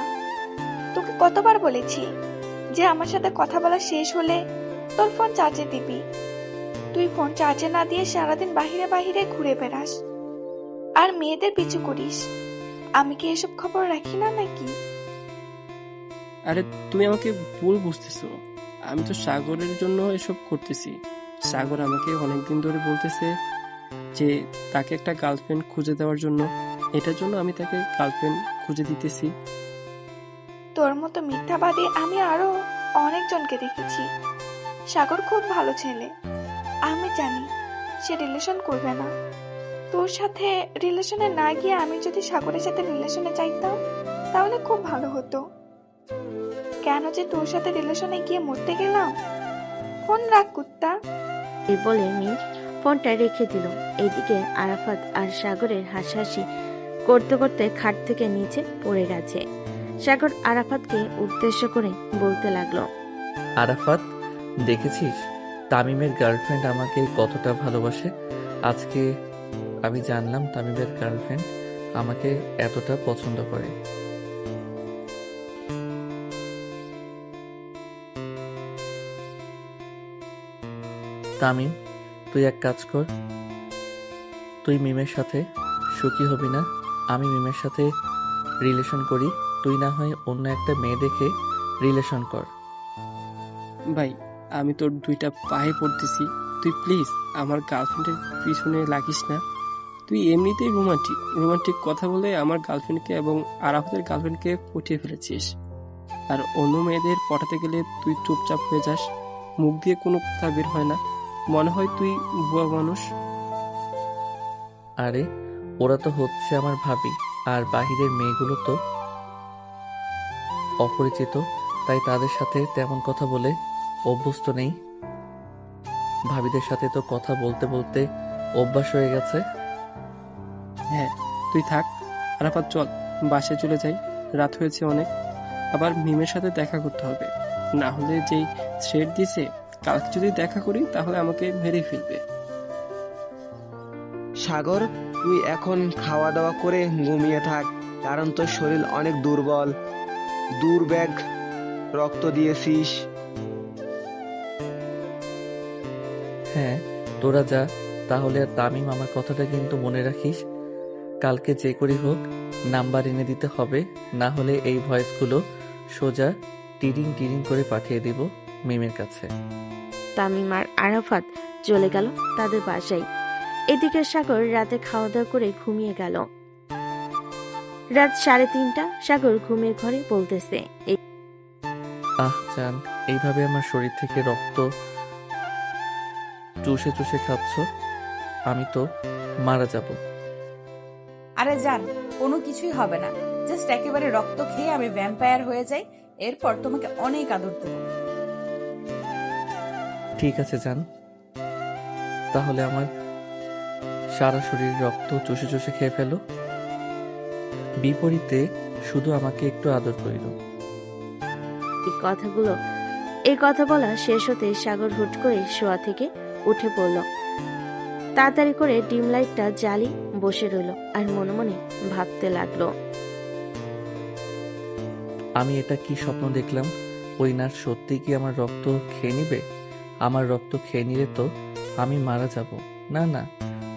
তোকে কতবার বলেছি যে আমার সাথে কথা বলা শেষ হলে তোর ফোন চার্জে দিবি। তুই ফোন চার্জে না দিয়ে সারাদিন বাহিরে বাহিরে ঘুরে বেড়াস আর মেয়েদের পিছু করিস। আমি কি এসব খবর রাখি না নাকি? আরে তুমি আমাকে ভুল বুঝতেছো। আমি তো সাগরের জন্য এসব করতেছি। সাগর আমাকে অনেকদিন ধরে বলতেছে যে তাকে একটা গার্লফ্রেন্ড খুঁজে দেওয়ার জন্য। এটার জন্য আমি তাকে গার্লফ্রেন্ড খুঁজে দিতেছি। তোর মতো মিথ্যাবাদী আমি আরো অনেকজনকে দেখেছি। সাগর খুব ভালো ছেলে, আমি জানি সে রিলেশন করবে না। তোর সাথে রিলেশনে না গিয়ে আমি যদি সাগরের সাথে রিলেশনে চাইতাম তাহলে খুব ভালো হতো। কেন যে তোর সাথে রিলেশনে গিয়ে মরতে গেলাম? ফোন রাখ কুত্তা। এই বলে মিম ফোনটা রেখে দিল। এইদিকে আরাফাত আর সাগরের হাসাহাসি করতে করতে খাট থেকে নিচে পড়ে গেছে। সাগর আরাফাতকে উদ্দেশ্য করে বলতে লাগলো, আরাফাত, দেখেছিস তামিমের গার্লফ্রেন্ড আমাকে কতটা ভালোবাসে। আজকে আমি জানলাম তামিমের গার্লফ্রেন্ড আমাকে এতটা পছন্দ করে। তামিম, তুই এক কাজ কর, তুই মিমের সাথে সুখী হবি না? আমি মিমের সাথে রিলেশন করি, তুই না হয় অন্য একটা মেয়ে দেখে রিলেশন কর। ভাই, আমি তোর দুইটা পায়ে পড়তেছি, তুই প্লিজ আমার গার্লফ্রেন্ডের পিছনে লাগিস না। তুই এমনিতেই রোমান্টিক কথা বলে আমার গার্লফ্রেন্ডকে এবং আরাফাতের গার্লফ্রেন্ডকে পটিয়ে ফেলেছিস। আর অন্য মেয়েদের পটাতে গেলে তুই চুপচাপ হয়ে যাস, মুখ দিয়ে কোনো কথা বের হয় না, মনে হয় তুই বুয়া মানুষ। আরে ওরা তো হচ্ছে আমার ভাবি, আর বাহিরের মেয়েগুলো তো অপরিচিত, তাই তাদের সাথে তেমন কথা বলে অভ্যস্ত নেই। ভাবিদের সাথে তো কথা বলতে বলতে অভ্যাস হয়ে গেছে। হ্যাঁ, তুই থাক। আরাফাত, চল বাসায় চলে যাই, রাত হয়েছে অনেক। আবার মিমের সাথে দেখা করতে হবে, না হলে যেই থ্রেট দিছে কালকে যদি দেখা করি তাহলে আমাকে মেরে ফেলবে। সাগর, তুই এখন খাওয়া দাওয়া করে ঘুমিয়ে থাক, কারণ তোর শরীর অনেক দুর্বল। দুর্ব্যাগ রক্ত দিয়েছিস। হ্যাঁ, তোরা যা তাহলে। আর তামিম, আমার কথাটা কিন্তু মনে রাখিস, কালকে যে করি হোক নাম্বার এনে দিতে হবে, না হলে এই ভয়েসগুলো সোজা টিরিং টিরিং করে পাঠিয়ে দিব মিমের কাছে। তামিম আর আরাফাত চলে গেল তাদের বাসায়। এদিকে সাগর রাতে খাওয়া দাওয়া করে ঘুমিয়ে গেল। রাত 3:30, সাগর ঘুমের ঘরে বলতেছে, আহ জান, এইভাবে আমার শরীর থেকে রক্ত চুষে চুষে খাচ্ছ, আমি তো মারা যাব। আরে জান, কোনো কিছুই হবে না। জাস্ট একেবারে রক্ত খেয়ে আমি ভ্যাম্পায়ার হয়ে যাই, এরপর তোমাকে অনেক আদর দেবো। ঠিক আছে জান, তাহলে আমার সারা শরীর রক্ত চুষে চুষে খেয়ে ফেলো, বিপরীতে শুধু আমাকে একটু আদর করিল। এই কথা বলা শেষ হতে সাগর হুট করে শোয়া থেকে উঠে পড়ল। তাড়াতাড়ি করে ডিম লাইটটা জ্বালি বসে রইল আর মনে মনে ভাবতে লাগলো, আমি এটা কি স্বপ্ন দেখলাম? ওই নার্স সত্যি কি আমার রক্ত খেয়ে নিবে? আমার রক্ত খেয়ে নিলে তো আমি মারা যাব। না না,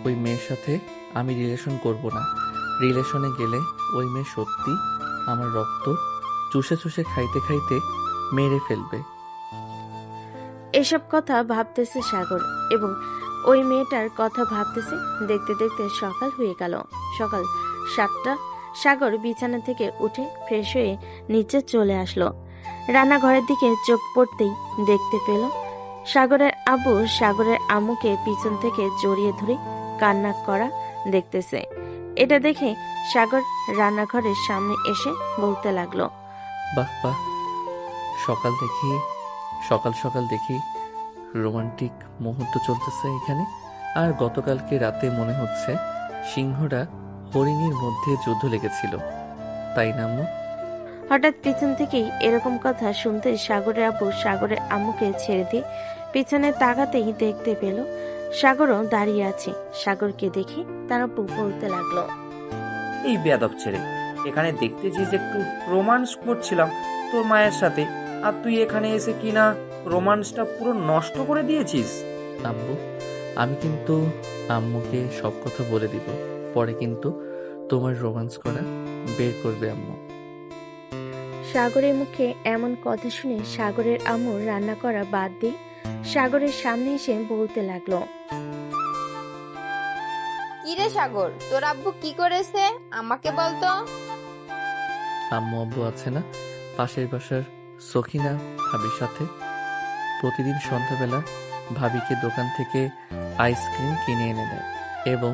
ওই মেয়ের সাথে আমি রিলেশন করব না। রিলেশনে গেলে ওই মেয়ে সত্যি আমার রক্ত চুষে চুষে খাইতে খাইতে মেরে ফেলবে। এসব কথা ভাবতেছে সাগর এবং ওই মেয়েটার কথা ভাবতেছে। দেখতে দেখতে সকাল হয়ে গেল। সকাল 7টা। সাগর বিছানা থেকে উঠে ফ্রেশ হয়ে নিচে চলে আসলো। রান্নাঘরের দিকে চোখ পড়তেই দেখতে পেল সাগরের আব্বু সাগরের আম্মুকে পিছন থেকে জড়িয়ে ধরে কান্না করা দেখতেছে। এটা দেখে সাগর রান্নাঘরের সামনে এসে বলতে লাগলো, বাহ বাহ, সকাল সকাল দেখি রোমান্টিক মুহূর্ত চলতেছে এখানে। আর গতকালকে রাতে মনে হচ্ছে সিংহরা হরিণীর মধ্যে যুদ্ধ লেগেছিল, তাই না আম্মু? হঠাৎ পিছন থেকেই এরকম কথা শুনতে সাগরের আব্বু সাগরের আম্মুকে ছেড়ে দিয়ে পিছনে তাকাতেই দেখতে পেল সাগরও দাঁড়িয়ে আছে। সাগরকে দেখে তার আব্বু বলতে লাগলো, এই বেয়াদব ছেলে, এখানে দেখতেছিস একটু রোমান্স করছিলাম তোর মায়ের সাথে, আর তুই এখানে এসে কিনা রোমান্সটা পুরো নষ্ট করে দিয়েছিস। আব্বু, আমি কিন্তু আম্মুকে সব কথা বলে দিব, পরে কিন্তু তোমার রোমান্স করা বের করবে আম্মু। সাগরের মুখে এমন কথা শুনে সাগরের আম্মু রান্না করা বাদ দিয়ে সাগরের সামনে এসে বলতে লাগলো, কিরে সাগর, তোর আব্বু কি করেছে আমাকে বলতো। আম্মু আব্বু আছে না, পাশের বাসার সখিনা ভাবির সাথে প্রতিদিন সন্ধ্যাবেলা ভাবিকে দোকান থেকে আইসক্রিম কিনে এনে দেয় এবং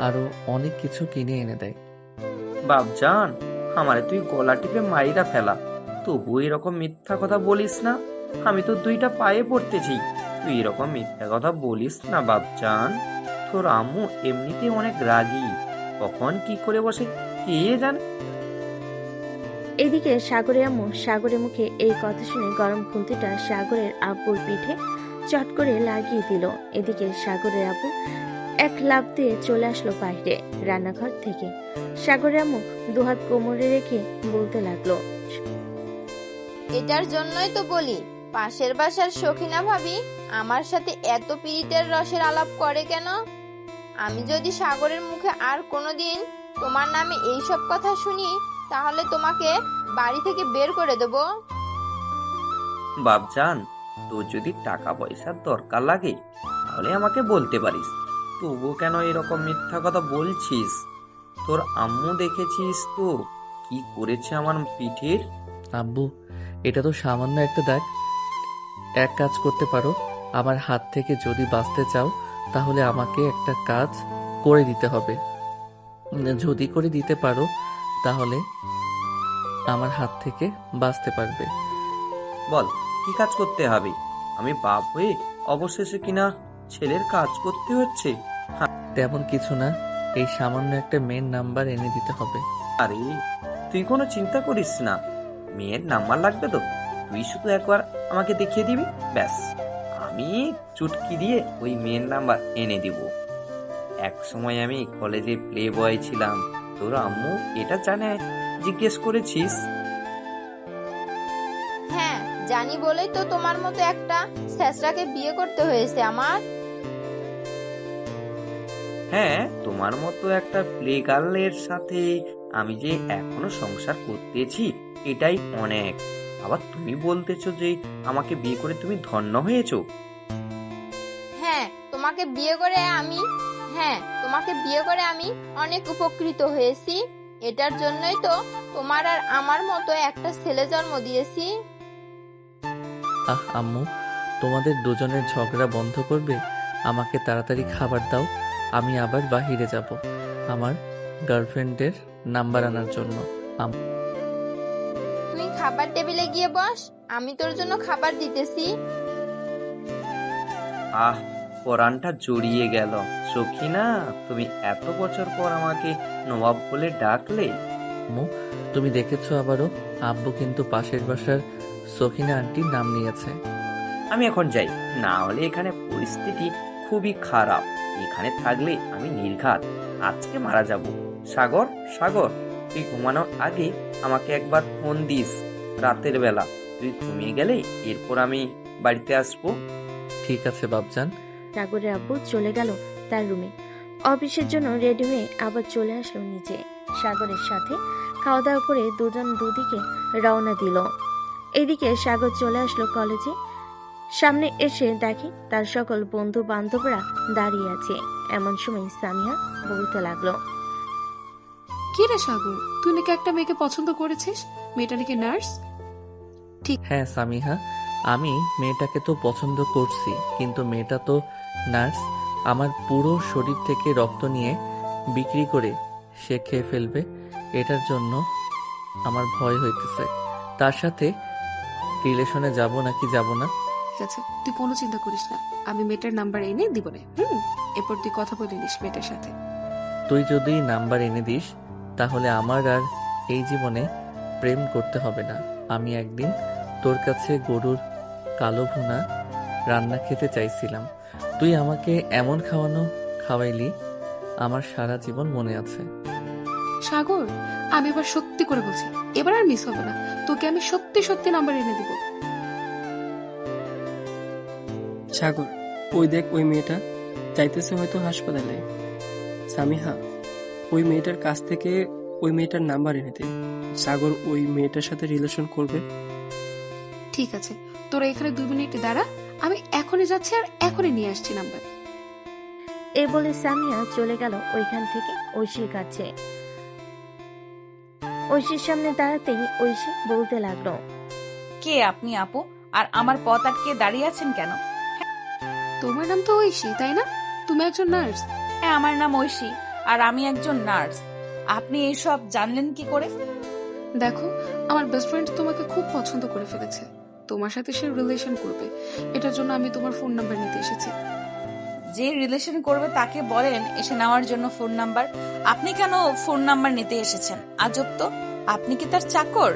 আরো অনেক কিছু কিনে এনে দেয়। বাপজান, আমারে তুই গলা টিপে মাইরা ফেলা, তবু এরকম মিথ্যা কথা বলিস না। আমি তো দুইটা পায়ে পড়তেছি, তুই এরকম মিথ্যা কথা বলিস না বাপজান। তোর আম্মু এমনিতে অনেক রাগী, কখন কি করে বসে কে জানে। এদিকে সাগরের আম্মু সাগরের মুখে এই কথা শুনে গরম খুন্তিটা সাগরের আব্বুর পিঠে চট করে লাগিয়ে দিল। এদিকে সাগরের আব্বু এক লাফ দিয়ে চলে আসলো বাইরে রান্নাঘর থেকে। সাগরের আম্মু দুহাত কোমরে রেখে বলতে লাগলো, এটার জন্যই তো বলি পাশের বাসার সখিনা ভাবি আমার সাথে এত পীড়িতের রসের আলাপ করে কেন। আমি যদি সাগরের মুখে আর কোনোদিন তোমার নামে এইসব কথা শুনি তাহলে তোমাকে বাড়ি থেকে বের করে দেব। বাপজান, তোর যদি টাকা পয়সার দরকার লাগে তাহলে আমাকে বলতে পারিস, তবু কেন এরকম মিথ্যা কথা বলছিস? তোর আম্মু দেখেছিস তো কি করেছে আমার পিঠের। আব্বু, এটা তো সামান্য একটা দাগ। এক কাজ করতে পারো, আমার হাত থেকে যদি বাঁচতে চাও তাহলে আমাকে একটা কাজ করে দিতে হবে। যদি করে দিতে পারো তাহলে আমার হাত থেকে বাঁচতে পারবে। বল কি কাজ করতে হবে? আমি বাপ হয়ে অবশেষে কিনা ছেলের কাজ করতে হচ্ছে। তেমন কিছু না, এই সামান্য একটা মেয়ের নাম্বার এনে দিতে হবে। আরে তুই কোনো চিন্তা করিস না, মেয়ের নাম্বার লাগবে তো তুই শুধু একবার আমাকে দেখিয়ে দিবি, ব্যাস আমি চুটকি দিয়ে ওই মেয়ের নাম্বার এনে দিব। এক সময় আমি কলেজে প্লে বয় ছিলাম, তোর আম্মু এটা জানে জিজ্ঞেস করেছিস? হ্যাঁ জানি বলেই তো তোমার মতো একটা ছেঁচড়াকে বিয়ে করতে হয়েছে আমার। হ্যাঁ, তোমার মতো একটা প্লে গার্লের সাথে আমি যে এখনো সংসার করতেছি এটাই অনেক। আবার তুমি বলতেছো যে আমাকে বিয়ে করে তুমি ধন্য হয়েছো। হ্যাঁ তোমাকে বিয়ে করে আমি অনেক উপকৃত হয়েছি। এটার জন্যই তো তোমার আর আমার মতো একটা ছেলে জন্ম দিয়েছি। আম্মু, তোমাদের দুজনের ঝগড়া বন্ধ করবে? আমাকে তাড়াতাড়ি খাবার দাও, আমি আবার বাহিরে যাব আমার গার্লফ্রেন্ডের নাম্বার আনার জন্য। তুই খাবার টেবিলে গিয়ে বস, আমি তোর জন্য খাবার দিতেছি। আহ, পরানটা জড়িয়ে গেল। সখিনা, তুমি এত বছর পর আমাকে নবাব বলে ডাকলে। আম্মু, তুমি দেখেছো আবারও আব্বু কিন্তু পাশের বাসার সখিনা আন্টির নাম নিয়েছে। আমি এখন যাই, না হলে এখানে পরিস্থিতি খুবই খারাপ। এখানে থাকলে আমি নির্ঘাত আজকে মারা যাব। সাগর, সাগর, তুই ঘুমানোর আগে আমাকে একবার ফোন দিস রাতের বেলা। তুই ঘুমিয়ে গেলে এরপর আমি বাড়িতে আসবো। ঠিক আছে বাপজান। সাগরের আব্বু চলে গেল তার রুমে। অফিসের জন্য রেডি হয়ে আবার চলে আসলো নিচে। সাগরের সাথে খাওয়া দাওয়া করে দুজন দুদিকে রওনা দিল। এদিকে সাগর চলে আসলো কলেজে। সামনে এসে দেখে তার সকল বন্ধু বান্ধবরা দাঁড়িয়ে আছে। এমন সময় সামিয়া বলতে লাগলো, কি রে সাগর, তুই নাকি একটা মেয়েকে পছন্দ করেছিস? মেয়েটা নাকি নার্স? হ্যাঁ সামিহা, আমি মেয়েটাকে তো পছন্দ করছি, কিন্তু মেয়েটা তো নার্স। আমার পুরো শরীর থেকে রক্ত নিয়ে বিক্রি করে সে খেয়ে ফেলবে। এটার জন্য আমার ভয় হইতেছে। তার সাথে রিলেশনে যাব নাকি যাব না। ঠিক আছে, তুই কোনো চিন্তা করিস না, আমি মেয়েটার নাম্বার এনে দিব না। এরপর তুই কথা বলে নিস মেয়েটার সাথে। তুই যদি নাম্বার এনে দিস তাহলে আমার আর এই জীবনে প্রেম করতে হবে না। আমি একদিন তোর কাছে গরুর কালো ভুনা রান্না খেতে চাইছিলাম, তুই আমাকে এমন খাওয়াইলি, আমার সারা জীবন মনে আছে। সাগর, আমি এবার সত্যি করে বলছি, এবার আর মিস হবে না। তোকে আমি সত্যি সত্যি নাম্বার এনে দিব। সাগর, ওই দেখ ওই মেয়েটা যাইতেছে হয়তো হাসপাতালে। সামিহা, ওই মেয়েটার কাছ থেকে ওই মেয়েটার নাম্বার এনে দে। সাগর ওই মেয়েটার সাথে রিলেশন করবে। ঠিক আছে, তোরা এখানে 2 মিনিট দাঁড়া, আমি এখনই যাচ্ছি আর এখনই নিয়ে আসছি নাম্বার। এই বলে সামিয়া চলে গেল ওইখান থেকে ঐশীর কাছে। ঐশীর সামনে দাঁড়াতেই ঐশী বলতে লাগলো, কে আপনি আপু? আর আমার পথ আটকে দাঁড়িয়ে আছেন কেন? তোমার নাম তো ঐশী, তাই না? তুমি একজন নার্স। হ্যাঁ, আমার নাম ঐশী আর আমি একজন নার্স। আপনি এইসব জানলেন কি করে? দেখো, আমার বেস্ট ফ্রেন্ড তোমাকে খুব পছন্দ করে ফেলেছে, তোমার সাথে সে রিলেশন করবে। এটার জন্য আমি তোমার ফোন নাম্বার নিতে এসেছি। যে রিলেশন করবে তাকে বলেন এসে নেওয়ার জন্য ফোন নাম্বার। আপনি কেন ফোন নাম্বার নিতে এসেছেন? আজব তো, আপনি কি তার চাকর?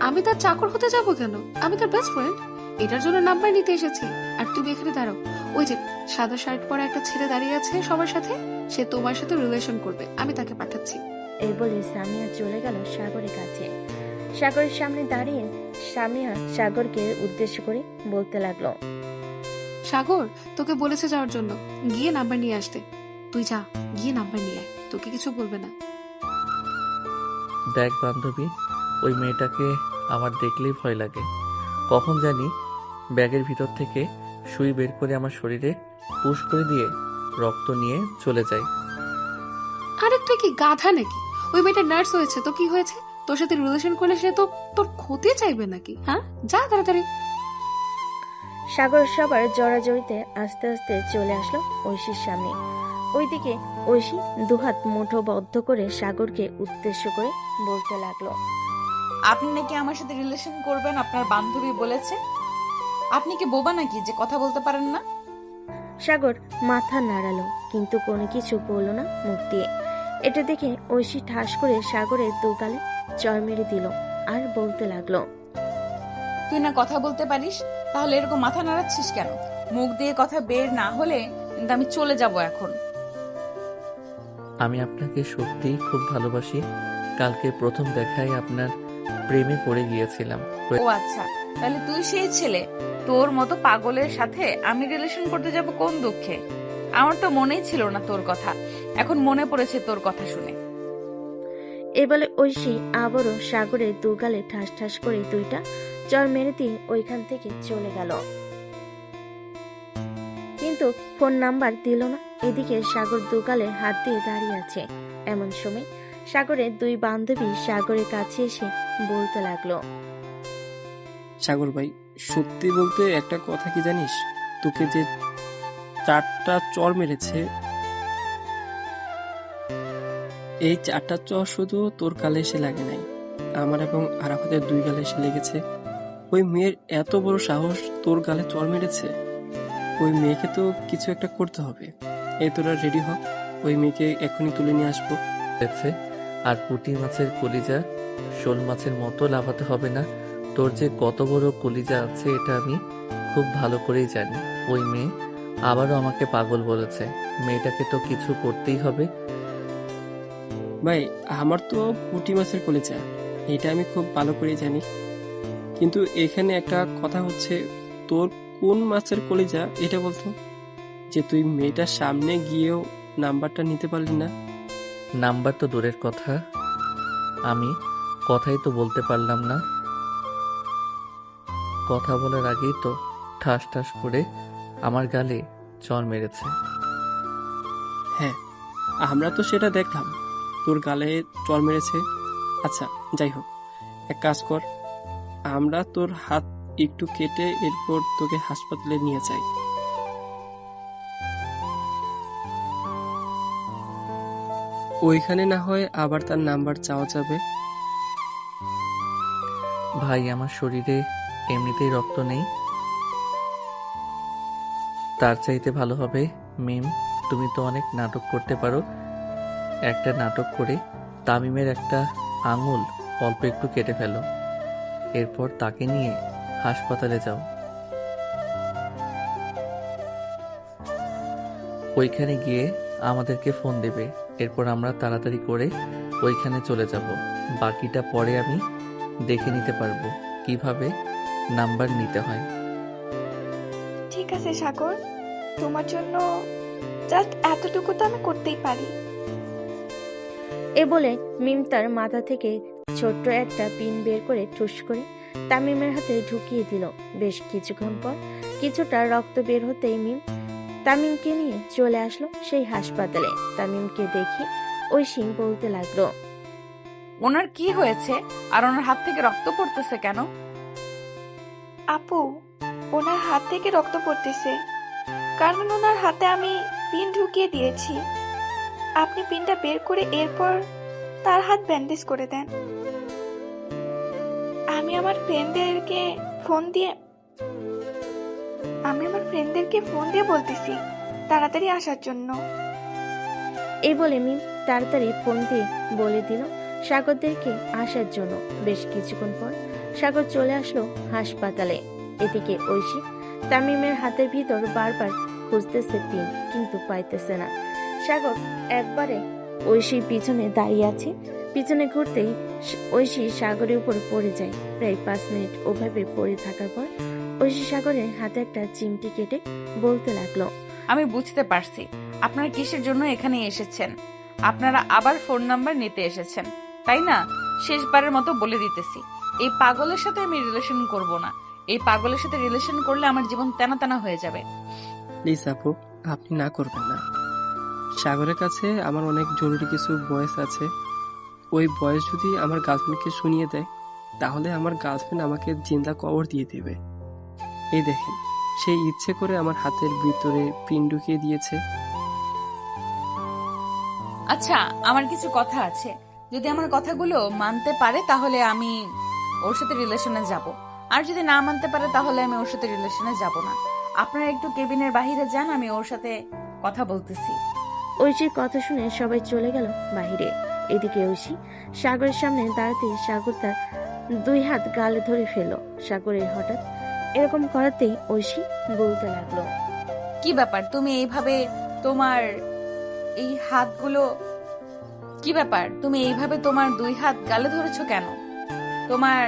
আমি তার চাকর হতে যাব কেন? আমি তার বেস্ট ফ্রেন্ড, এটার জন্য নাম্বার নিতে এসেছি। আর তুমি এখানে দাঁড়াও, ওই যে সাদা শার্ট পরা একটা ছেলে দাঁড়িয়ে আছে সবার সাথে, সে তোমার সাথে রিলেশন করবে, আমি তাকে পাঠাচ্ছি। এই বলে সামিয়া চলে গেল সাগরের কাছে। সাগরের সামনে দাঁড়িয়ে সামিয়া সাগরকে উদ্দেশ্য করে বলতে লাগলো, সাগর তোকে বলেছে যাওয়ার জন্য, গিয়ে নাম্বার নিয়ে আসতে। তুই যা, গিয়ে নাম্বার নিয়ে আয়, তোকে কিছু বলবে না। দেখ বান্ধবী, ওই মেয়েটাকে আমার দেখলেই ভয় লাগে। কখন জানি ব্যাগের ভিতর থেকে সুই বের করে আমার শরীরে পুশ করে দিয়ে রক্ত নিয়ে চলে যায়। আরে তুই কি গাধা নাকি? ওই মেয়েটা নার্স হয়েছে তো কি হয়েছে? তোর সাথে রিলেশন করলে সে তো তোর ক্ষতি চাইবে নাকি? হ্যাঁ, যা তাড়াতাড়ি। সাগর সবার জড়াজড়িতে আস্তে আস্তে চলে আসলো ঐশীর সামনে। ওইদিকে ঐশী দুহাত মুঠো বদ্ধ করে সাগরকে উদ্দেশ্য করে বলতে লাগলো, আপনি নাকি আমার সাথে রিলেশন করবেন, আপনার বান্ধবী বলেছে। আপনি কি বোবা নাকি যে কথা বলতে পারেন না? সাগর মাথা নাড়ালো কিন্তু কোনো কিছু বলল না মুখ দিয়ে। এটা দেখে ঐশী ঠাস করে সাগরের দুগালে চড় মেরে দিল আর বলতে লাগলো, তুই না কথা বলতে পারিস, তাহলে এরকম মাথা নাড়াচ্ছিস কেন? মুখ দিয়ে কথা বের না হলে কিন্তু আমি চলে যাব এখন। আমি আপনাকে সত্যিই খুব ভালোবাসি। কালকে প্রথম দেখায় আপনার প্রেমে পড়ে গিয়েছিলাম। ও আচ্ছা, তাহলে তুই সেই ছেলে। তোর মতো পাগলের সাথে আমি রিলেশন করতে যাব কোন দুঃখে? আমার তো মনেই ছিল না তোর কথা, এখন মনে পড়েছে তোর কথা শুনে। এই বলে ঐশী আবারও সাগরের দুগালে ঠাস ঠাস করে দুইটা চড় মেরে দিয়ে ওইখান থেকে চলে গেল। কিন্তু ফোন নাম্বার দিল না। এদিকে সাগর দুগালে হাত দিয়ে দাঁড়িয়ে আছে। এমন সময় সাগরের দুই বান্ধবী সাগরের কাছে এসে বলতে লাগলো, সাগর ভাই, সত্যি বলতে একটা কথা কি জানিস, তোকে যে 4টা চড় মেরেছে, এই 4টা চড় শুধু তোর গালে এসে লাগে নাই, আমার এবং আরাফাতের 2 গালে এসে লেগেছে। ওই মেয়ের এত বড় সাহস তোর গালে চড় মেরেছে। ওই মেয়েকে তো কিছু একটা করতে হবে। এই তোরা রেডি হ, ওই মেয়েকে এখনই তুলে নিয়ে আসবো। হয়েছে। আর পুঁটি মাছের কলিজা শোল মাছের মতো লাফাতে হবে না। তোর যে কত বড় কলিজা আছে এটা আমি খুব ভালো করেই জানি। ওই মেয়ে আবারও আমাকে পাগল বলেছে। মেয়েটাকে তো কিছু করতেই হবে। ভাই, আমার তো পুঁটি মাছের কলিজা, এটা আমি খুব ভালো করে জানি। কিন্তু এখানে একটা কথা হচ্ছে, তোর কোন মাছের কলিজা এটা বলতো, যে তুই মেয়েটার সামনে গিয়েও নাম্বারটা নিতে পারলি না। নাম্বার তো দূরের কথা, আমি কথাই তো বলতে পারলাম না। কথা বলার আগেই তো ঠাস ঠাস করে আমার গালে চড় মেরেছে। হ্যাঁ, আমরা তো সেটা দেখলাম, তোর গালে চড় মেরেছে। আচ্ছা যাই হোক, এক কাজ কর, আমরা তোর হাত একটু কেটে এরপর তোকে হাসপাতালে নিয়ে যাই। ওইখানে না হয় আবার তার নাম্বার চাওয়া যাবে। ভাই, আমার শরীরে এমনিতেই রক্ত নেই, তার চাইতে ভালো হবে মিম, তুমি তো অনেক নাটক করতে পারো। একটা নাটক করে তামিমের একটা আঙুল অল্প একটু কেটে ফেলো, এরপর তাকে নিয়ে হাসপাতালে যাও। ওইখানে গিয়ে আমাদেরকে ফোন দেবে, এরপর আমরা তাড়াতাড়ি করে ওইখানে চলে যাব। বাকিটা পরে আমি দেখে নিতে পারবো কিভাবে নাম্বার নিতে হয়। ঠিক আছে সাগর, তোমার জন্য জাস্ট এতটুকু তো আমি করতেই পারি। এ বলে মিম তার মাথা থেকে ছোট্ট একটা পিন বের করে ঠুস করে তামিমের হাতে ঢুকিয়ে দিল। বেশ কিছুক্ষণ পর কিছুটা রক্ত বের হতেই মিম তামিমকে নিয়ে চলে আসলো সেই হাসপাতালে। তামিমকে দেখে ঐশী বলতে লাগলো, ওনার কি হয়েছে আর ওনার হাত থেকে রক্ত পড়তেছে কেন? আপু, ওনার হাত থেকে রক্ত পড়তেছে কারণ ওনার হাতে আমি পিন ঢুকিয়ে দিয়েছি। আপনি পিনটা বের করে এরপর তার হাত ব্যান্ডেজ করে দেন। আমি আমার ফ্রেন্ডদেরকে ফোন দিয়ে বলতেছি তাড়াতাড়ি আসার জন্য। এই বলে মিম তাড়াতাড়ি ফোন দিয়ে বলে দিল সাগরদেরকে আসার জন্য। বেশ কিছুক্ষণ পর সাগর চলে আসলো হাসপাতালে। এদিকে ঐশী তামিমের হাতের ভিতর বারবার খুঁজতেছে পিন, কিন্তু পাইতেছে না। সাগর একবারে ঐশীর পিছনে দাঁড়িয়ে আছে। পিছনে ঘুরতেই ঐশী সাগরের উপর পড়ে যায়। প্রায় 5 মিনিট ওভাবে পড়ে থাকার পর ঐশী সাগরের হাতে একটা চিমটি কেটে বলতে লাগলো, আমি বুঝতে পারছি আপনারা কিসের জন্য এখানে এসেছেন। আপনারা আবার ফোন নাম্বার নিতে এসেছেন, তাই না? শেষবারের মতো বলে দিতেছি, এই পাগলের সাথে আমি রিলেশন করব না। এই পাগলের সাথে রিলেশন করলে আমার জীবন তেনা তেনা হয়ে যাবে। প্লিজ আপু, আপনি না করবেন না। সাগরের কাছে আমার অনেক জরুরি কিছু ভয়েস আছে। ওই ভয়েস যদি আমার গার্লফ্রেন্ডকে শুনিয়ে দেয় তাহলে আমার গার্লফ্রেন্ড আমাকে জিন্দা কবর দিয়ে দেবে। এই দেখেন, সে ইচ্ছে করে আমার হাতের ভিতরে পিন ঢুকিয়ে দিয়েছে। আচ্ছা, আমার কিছু কথা আছে। যদি আমার কথাগুলো মানতে পারে তাহলে আমি ওর সাথে রিলেশনে যাব, আর যদি না মানতে পারে তাহলে আমি ওর সাথে রিলেশনে যাব না। আপনারা একটু কেবিনের বাইরে যান, আমি ওর সাথে কথা বলতেছি। ঐশীর কথা শুনে সবাই চলে গেল বাহিরে। এদিকে ঐশী সাগরের সামনে দাঁড়াতে সাগর তার 2 হাত গালে ধরে ফেলল। সাগরের হঠাৎ এরকম করাতেই ঐশী বলতে লাগলো, কি ব্যাপার, তুমি এইভাবে তোমার এই হাতগুলো কি ব্যাপার তুমি এইভাবে তোমার 2 হাত গালে ধরেছো কেন? তোমার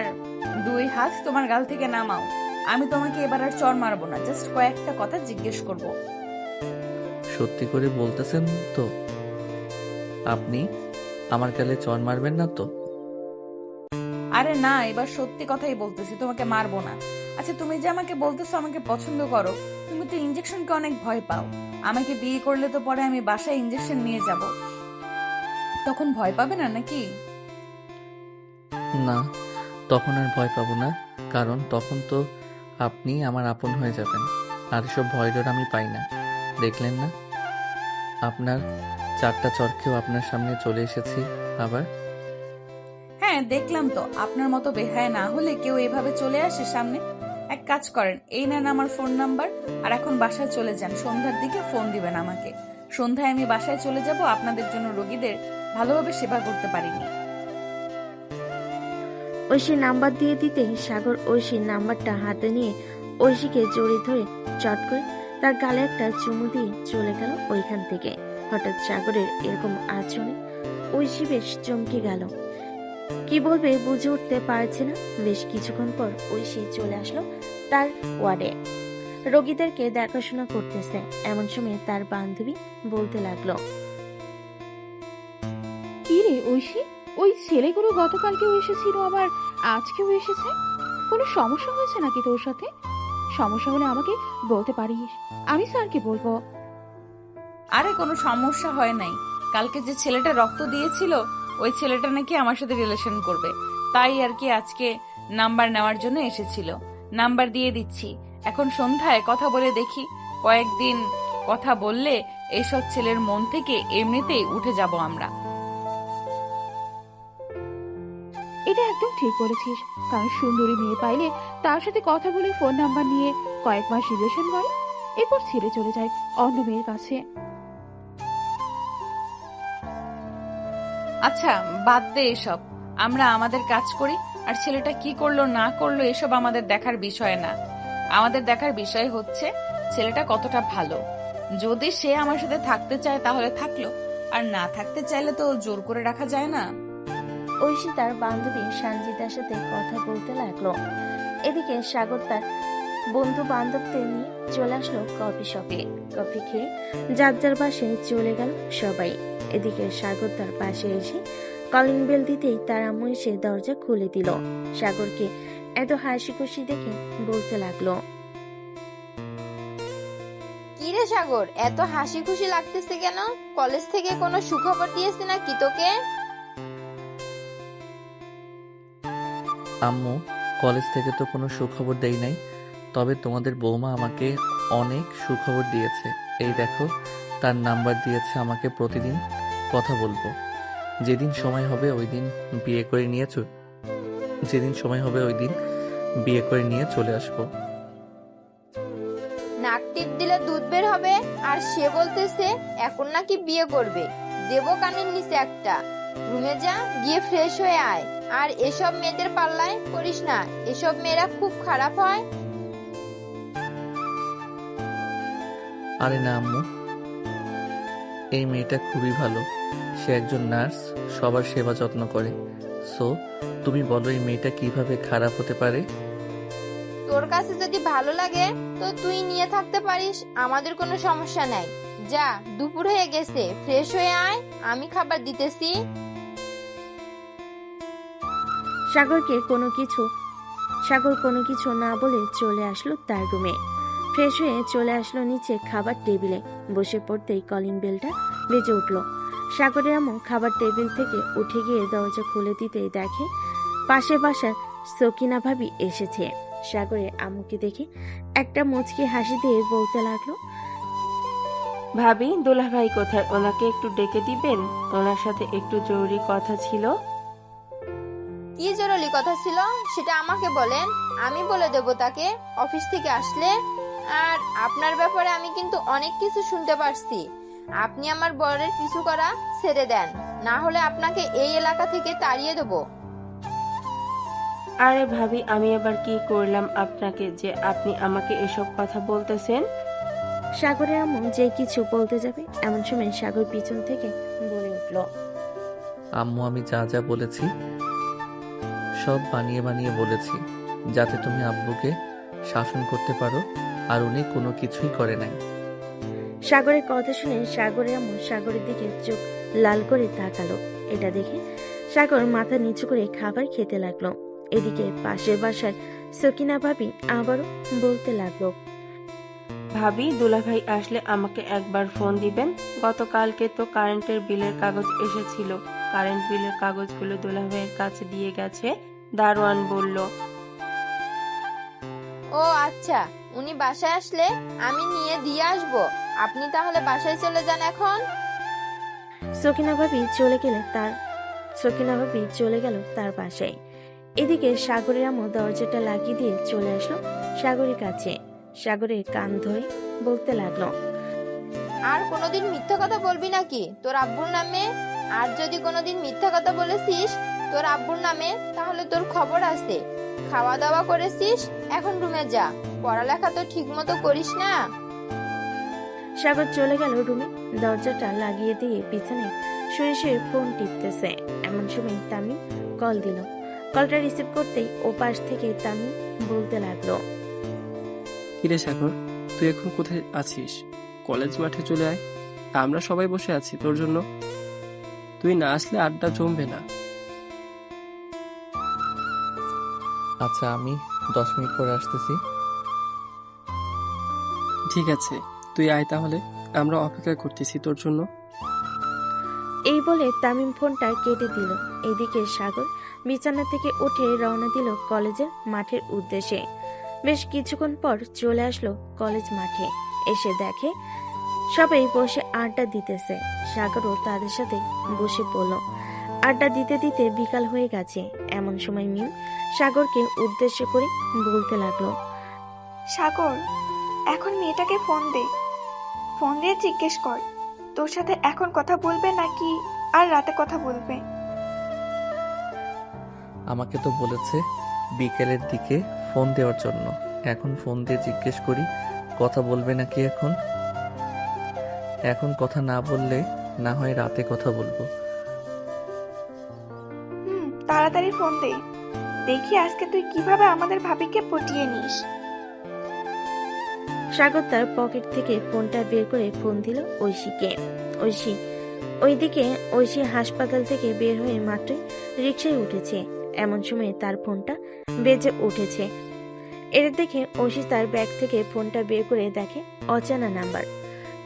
2 হাত তোমার গাল থেকে নামাও। আমি তোমাকে এবার আর চড় মারবো না, জাস্ট কয়েকটা কথা জিজ্ঞেস করব। সত্যি করে বলতেছেন তো? আপনি আমার গালে চড় মারবেন না তো? আরে না, এবার সত্যি কথাই বলতেছি, তোমাকে মারবো না। আচ্ছা, তুমি যে আমাকে বলতেছো আমাকে পছন্দ করো, তুমি তো ইনজেকশনকে অনেক ভয় পাও। আমাকে বিয়ে করলে তো পরে আমি বাসায় ইনজেকশন নিয়ে যাব, তখন ভয় পাবে না নাকি? না, তখন আর ভয় পাবো না, কারণ তখন তো আপনি আমার আপন হয়ে যাবেন। আর এসব ভয় ডর আমি পাই না। দেখলেন না, আপনার 4টা চরকেও আপনার সামনে চলে এসেছি আবার। হ্যাঁ, দেখলাম তো। আপনার মতো বেহায়া না হলে কেউ এভাবে চলে আসে সামনে? এক কাজ করেন, এই নেন আমার ফোন নাম্বার, আর এখন বাসায় চলে যান। সন্ধ্যার দিকে ফোন দিবেন আমাকে। সন্ধ্যায় আমি বাসায় চলে যাব, আপনাদের জন্য রোগীদের ভালোভাবে সেবা করতে পারিনি। ঐশীর নাম্বার দিয়ে দিতেই সাগর ঐশীর নাম্বারটা হাতে নিয়ে ঐশীকে জড়িয়ে ধরে চট করে তার গালে একটা চুমু দিয়ে চলে গেল ওইখান থেকে। হঠাৎ সাগরের এরকম আচরণে ঐশী বেশ চমকে গেল। কি বলবে বুঝে উঠতে পারছে না। বেশ কিছুক্ষণ পর ঐশী চলে আসলো তার ওয়ার্ডে। রোগীদেরকে দেখাশোনা করতেছে। এমন সময় তার বান্ধবী বলতে লাগলো, কি রে ঐশী, ওই ছেলেগুলো গতকালকেও এসেছিল আবার আজকেও এসেছে। কোনো সমস্যা হয়েছে নাকি তোর সাথে? সমস্যা হলে আমাকে বলতে পারিস, আমি স্যারকে বলবো। আরে কোনো সমস্যা হয় নাই। কালকে যে ছেলেটা রক্ত দিয়েছিল ওই ছেলেটা নাকি আমার সাথে রিলেশন করবে, তাই আর কি আজকে নাম্বার নেওয়ার জন্য এসেছিল। নাম্বার দিয়ে দিচ্ছি, এখন সন্ধ্যায় কথা বলে দেখি। কয়েকদিন কথা বললে এইসব ছেলের মন থেকে এমনিতেই উঠে যাব আমরা। এটা একদম ঠিক বলেছিস, কারণ সুন্দরী মেয়ে পাইলে তার সাথে কথা বলে ফোন নাম্বার নিয়ে কয়েক মাস রিলেশন করে, এরপর ছেড়ে চলে যায় অন্য মেয়ের কাছে। আচ্ছা, বাদ দে এসব। আমরা আমাদের কাজ করি, আর ছেলেটা কি করলো না করলো এসব আমাদের দেখার বিষয় না। আমাদের দেখার বিষয় হচ্ছে ছেলেটা কতটা ভালো। যদি সে আমার সাথে থাকতে চায় তাহলে থাকলো, আর না থাকতে চাইলে তো জোর করে রাখা যায় না। ঐশী তার বান্ধবী সঞ্জিতার সাথে কথা বলতে লাগলো। এদিকে সাগর তার বন্ধু বান্ধবদের নিয়ে চলে আসলো কফি শপে। কফি খেয়ে যার যার বাসায় চলে গেল সবাই। এদিকে সাগর তার পাশে এসে কলিং বেল দিতেই তার আম্মু এসে দরজা খুলে দিল। সাগরকে এত হাসি খুশি দেখে বলতে লাগলো, কি রে সাগর, এত হাসি খুশি লাগতেছে কেন? কলেজ থেকে কোনো সুখবর দিয়েছে নাকি তোকে? আম্মু, কলেজ থেকে তো কোনো সুখবর দেই নাই, তবে তোমাদের বৌমা আমাকে অনেক সুখবর দিয়েছে। এই দেখো, তার নাম্বার দিয়েছে আমাকে, প্রতিদিন কথা বলবো। যেদিন সময় হবে ওই দিন বিয়ে করে নিয়ে চলে আসবো। নাক টিপ দিলে দুধ বের হবে, আর সে বলতেছে এখন নাকি বিয়ে করবে। দেবো কানের নিচে একটা। রুমে যা, গিয়ে ফ্রেশ হয়ে আয়। আর এসব মেয়েদের পাল্লায় পড়িস না, এসব মেয়েরা খুব খারাপ হয়। আরে না আম্মু, এই মেয়েটা খুবই ভালো। সে একজন নার্স, সবার সেবা যত্ন করে। সো তুমি বলো এই মেয়েটা কিভাবে খারাপ হতে পারে? তোর কাছে যদি ভালো লাগে তো তুই নিয়ে থাকতে পারিস, আমাদের কোনো সমস্যা নাই। যা, দুপুর হয়ে গেছে, ফ্রেশ হয়ে আয়, আমি খাবার দিতেছি। সাগর কোনো কিছু না বলে চলে আসলো তার রুমে। ফ্রেশ হয়ে চলে আসলো নিচে খাবার টেবিলে। বসে পড়তেই কলিং বেলটা বেজে উঠলো। সাগরের আম্মু খাবার টেবিল থেকে উঠে গিয়ে দরজা খুলে দিতেই দেখে পাশের বাসার সকিনা ভাবি এসেছে। সাগরের আম্মুকে দেখে একটা মুচকি হাসি দিয়ে বলতে লাগলো, ভাবি, দুলাভাই কোথায়? ওনাকে একটু ডেকে দিবেন, ওনার সাথে একটু জরুরি কথা ছিল। কি জরুরি কথা ছিল সেটা আমাকে বলেন, আমি বলে দেব তাকে অফিস থেকে আসলে। আর আপনার ব্যাপারে আমি কিন্তু অনেক কিছু শুনতে পারছি। আপনি আমার বরের পিছু করা ছেড়ে দেন, না হলে আপনাকে এই এলাকা থেকে তাড়িয়ে দেব। আরে ভাবি, আমি আবার কি করলাম আপনাকে যে আপনি আমাকে এসব কথা বলতেছেন? সাগরের আম্মু যে কিছু বলতে যাবে এমন সময় সাগর পিছন থেকে বলে উঠল, আম্মু, আমি যা যা বলেছি সব বানিয়ে বানিয়ে বলেছি, যাতে তুমি আব্বুকে শাসন করতে পারো, আর উনি কোনো কিছুই করে নাই। সাগরের কথা শুনে সাগরের আম্মু সাগরের দিকে চোখ লাল করে তাকালো। এটা দেখে সাগর মাথা নিচু করে খাবার খেতে লাগলো। এদিকে পাশের বাসার সকিনা ভাবি আবারও বলতে লাগলো, ভাবি, দুলাভাই আসলে আমাকে একবার ফোন দিবেন। গতকালকে তো কারেন্টের বিলের কাগজ এসেছিল, কারেন্ট বিলের কাগজগুলো দুলাভাইয়ের কাছে দিয়ে গেছে, দারোয়ান বলল। ও আচ্ছা, উনি বাসায় আসলে আমি নিয়ে দিয়ে আসবো। আপনি তাহলে বাসায় চলে যান এখন। সকিনা ভাবি চলে গেল তার বাসায়। এদিকে সাগরের আম্মু দরজাটা লাগিয়ে দিয়ে চলে আসলো সাগরের কাছে। সাগরের কান ধরে বলতে লাগলো, আর কোনোদিন মিথ্যা কথা বলবি নাকি তোর আব্বুর নামে? আর যদি কোনোদিন মিথ্যা কথা বলেছিস তোর আব্বুর নামে, তাহলে তোর খবর আছে। খাওয়া দাওয়া করেছিস, এখন রুমে যা। পড়ালেখা তো ঠিক মতো করিস না। সাগর চলে গেল রুমে। দরজাটা লাগিয়ে দিয়ে পিছনে শুয়ে শুয়ে ফোন টিপতেছে। এমন সময় তামিম কল দিল। কলটা রিসিভ করতেই ও পাশ থেকে তামিম বলতে লাগলো, কিরে সাগর, তুই এখন কোথায় আছিস? কলেজ মাঠে চলে আয়, আমরা সবাই বসে আছি তোর জন্য। তুই না আসলে আড্ডা জমবে না। আচ্ছা, আমি 10 মিনিট পরে আসতেছি। ঠিক আছে, তুই আয় তাহলে, আমরা অপেক্ষা করতেছি তোর জন্য। এই বলে তামিম ফোনটা কেটে দিল। এদিকে সাগর বিছানা থেকে উঠে রওনা দিল কলেজের মাঠের উদ্দেশ্যে। বেশ কিছুক্ষণ পর চলে আসলো কলেজ মাঠে। এসে দেখে সবাই বসে আড্ডা দিতেছে। সাগরও তাদের সাথে বসে পড়ল। আড্ডা দিতে দিতে বিকাল হয়ে গেছে। এমন সময় মিম সাগরকে উদ্দেশ্য করে বলতে লাগলো, সাগর, এখন মেয়েটাকে ফোন দে। ফোন দিয়ে জিজ্ঞেস কর তোর সাথে এখন কথা বলবে নাকি আর রাতে কথা বলবে। আমাকে তো বলেছে বিকেলের দিকে ফোন দেওয়ার জন্য। এখন ফোন দিয়ে জিজ্ঞেস করি কথা বলবে নাকি। এখন কথা না বললে না হয় রাতে কথা বলবো। তাড়াতাড়ি ফোন দে, দেখি আজকে তুই কিভাবে আমাদের ভাবিকে পটিয়ে নিস। সাগর তার পকেট থেকে ফোনটা বের করে ফোন দিল ঐশীকে। ঐশী হাসপাতাল থেকে বের হয়ে মাত্রই রিকশায় উঠেছে। এমন সময় তার ফোনটা বেজে উঠেছে। এটা দেখে ঐশী তার ব্যাগ থেকে ফোনটা বের করে দেখে অজানা নাম্বার।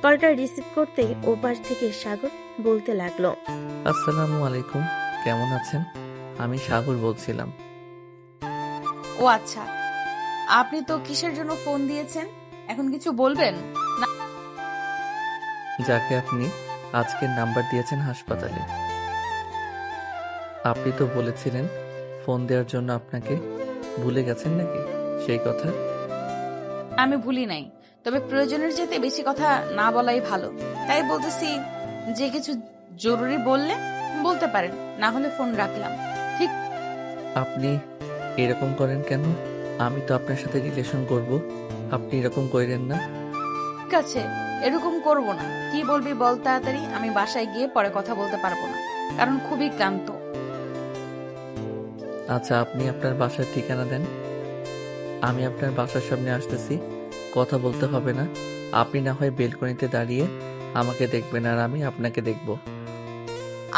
কলটা রিসিভ করতেই ওপাশ থেকে সাগর বলতে লাগলো, আসসালামু আলাইকুম, কেমন আছেন? আমি সাগর বলছিলাম। ও আচ্ছা, আপনি তো কিসের জন্য ফোন দিয়েছেন? এখন কিছু বলবেন? না, যাকে আপনি আজকের নাম্বার দিয়েছেন হাসপাতালে, আপনি তো বলেছিলেন ফোন দেওয়ার জন্য। আপনাকে ভুলে গেছেন নাকি সেই কথা? আমি ভুলি নাই, তবে প্রয়োজনের যেতে বেশি কথা না বলাই ভালো। তাই বলতেছি, যে কিছু জরুরি বললে বলতে পারেন, না হলে ফোন রাখলাম। ঠিক আপনি এরকম করেন কেন? আমি তো আপনার সাথে রিলেশন করব, আপনি এরকম করেন না। ঠিক আছে, এরকম করব না। কি বলবি বল তাড়াতাড়ি, আমি বাসায় গিয়ে পরে কথা বলতে পারবো না, কারণ খুবই ক্লান্ত। আচ্ছা, আপনি আপনার বাসার ঠিকানা দেন, আমি আপনার বাসার সামনে আসতেছি। কথা বলতে হবে না, আপনি না হয় বেলকনিতে দাঁড়িয়ে আমাকে দেখবেন আর আমি আপনাকে দেখব।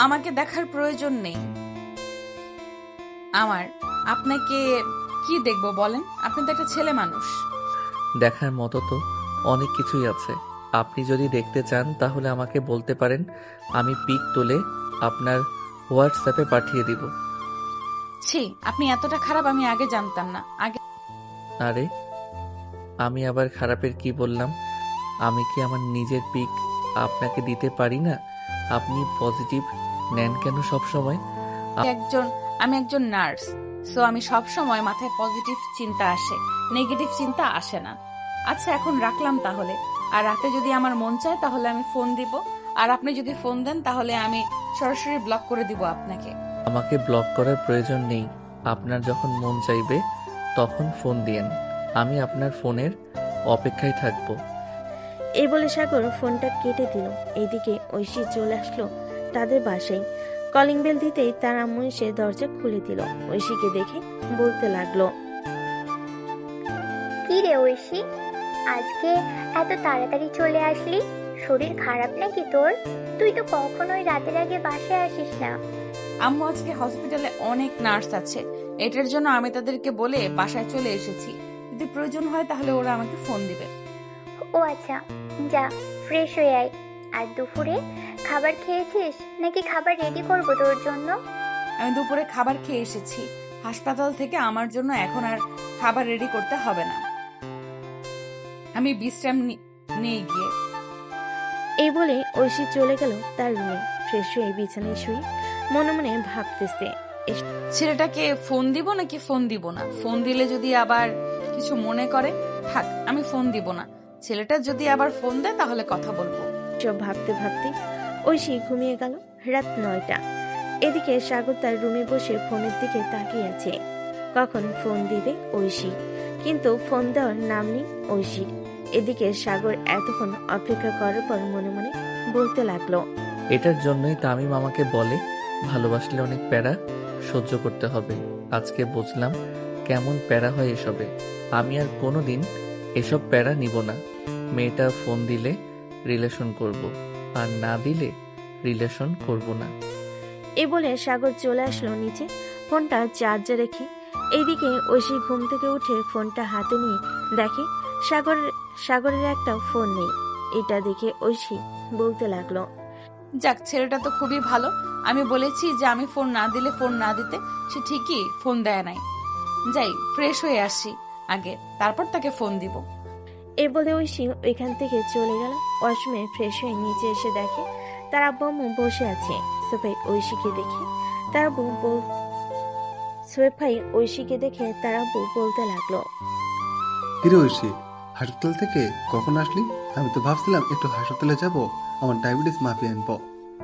আমাকে দেখার প্রয়োজন নেই আমার। আপনাকে কি দেখবো বলেন? আপনি তো একটা ছেলে মানুষ। দেখার মতো তো অনেক কিছুই আছে। আপনি যদি দেখতে চান তাহলে আমাকে বলতে পারেন, আমি পিক তুলে আপনার হোয়াটসঅ্যাপে পাঠিয়ে দিব। ছি, আপনি এতটা খারাপ আমি আগে জানতাম না। আগে আরে, আমি আবার খারাপের কি বললাম? আমি কি আমার নিজের পিক আপনাকে দিতে পারি না? আপনি পজিটিভ নেন কেন সব সময়? আমি একজন নার্স, সো আমি সব সময় মাথায় পজিটিভ চিন্তা আসে, নেগেটিভ চিন্তা আসে না। আচ্ছা, এখন রাখলাম তাহলে। আর রাতে যদি আমার মন চায় তাহলে আমি ফোন দিব, আর আপনি যদি ফোন দেন তাহলে আমি সরাসরি ব্লক করে দিব আপনাকে। আমাকে ব্লক করার প্রয়োজন নেই। আপনার যখন মন চাইবে তখন ফোন দিয়েন, আমি আপনার ফোনের অপেক্ষায় থাকবো। এই বলে সাগর ফোনটা কেটে দিল। এইদিকে ঐশী চলে আসলো তাদের বাসায়। কলিং বেল দিতেই তার আম্মু এসে দরজা খুলে দিল। ঐশীকে দেখে বলতে লাগলো, কি রে ঐশী, আজকে এত তাড়াতাড়ি চলে আসলি? শরীর খারাপ নাকি তোর? তুই তো কখনোই রাতের আগে বাসায় আসিস না। আম্মু, আজকে হসপিটালে অনেক নার্স আছে, এটার জন্য আমি তাদেরকে বলে বাসায় চলে এসেছি। যদি প্রয়োজন হয় তাহলে ওরা আমাকে ফোন দিবে। ও আচ্ছা, যা ফ্রেশ হয়ে আয়। আর দুপুরে খাবার খেয়েছিস নাকি খাবার রেডি করবো তোর জন্য? আমি দুপুরে খাবার খেয়ে এসেছি হাসপাতাল থেকে, আমার জন্য এখন আর খাবার রেডি করতে হবে না। আমি বিশ্রাম নিয়ে গিয়ে। এই বলে ঐশী চলে গেল তার রুমে। ফ্রেশ হয়ে বিছানায় শুয়ে মনে মনে ভাবতেছে, ছেলেটাকে ফোন দিব নাকি ফোন দিব না। ফোন দিলে যদি আবার কিছু মনে করে, থাক, আমি ফোন দিব না। ছেলেটা যদি আবার ফোন দেয় তাহলে কথা বলবো। সব ভাবতে ভাবতে ঐশী ঘুমিয়ে গেল। রাত 9টা। এদিকে সাগর তার রুমে বসে ফোনের দিকে তাকিয়ে আছে। কখন ফোন দিবে ঐশী, কিন্তু ফোন দেওয়ার নাম নেই ঐশীর। এদিকে সাগর এতক্ষণ অপেক্ষা করার পর মনে মনে বলতে লাগলো, এটার জন্যই তামিম আমাকে বলে ভালোবাসলে অনেক প্যারা সহ্য করতে হবে। আজকে বুঝলাম কেমন প্যারা হয় এসবে। আমি আর কোনোদিন এসব প্যারা নিব না। মেয়েটা ফোন দিলে রিলেশন করব, আর না দিলে রিলেশন করব না। এ বলে সাগর চলে আসলো নিচে, ফোনটা চার্জে রেখে। এইদিকে ঐশী ঘুম থেকে উঠে ফোনটা হাতে নিয়ে দেখে সাগরের একটা ফোন নেই। এটা দেখে ঐশী বলতে লাগলো, যাক, ছেলেটা তো খুবই ভালো। আমি বলেছি যে আমি ফোন না দিলে ফোন না দিতে, সে ঠিকই ফোন দেয় নাই। যাই, ফ্রেশ হয়ে আসি আগে, তারপর তাকে ফোন দিব। এ বলে ঐশী ওইখান থেকে চলে গেল। ওয়াশরুমে ফ্রেশ হয়ে নিচে এসে দেখে তার আব্বু আম্মু বসে আছে। সোফায় ঐশীকে দেখে তার আব্বু বলতে লাগলো, কিরে ঐশী, হাসপাতাল থেকে কখন আসলি? আমি তো ভাবছিলাম একটু হাসপাতালে যাব, আমার ডায়াবেটিস মাপিয়ে আনবো।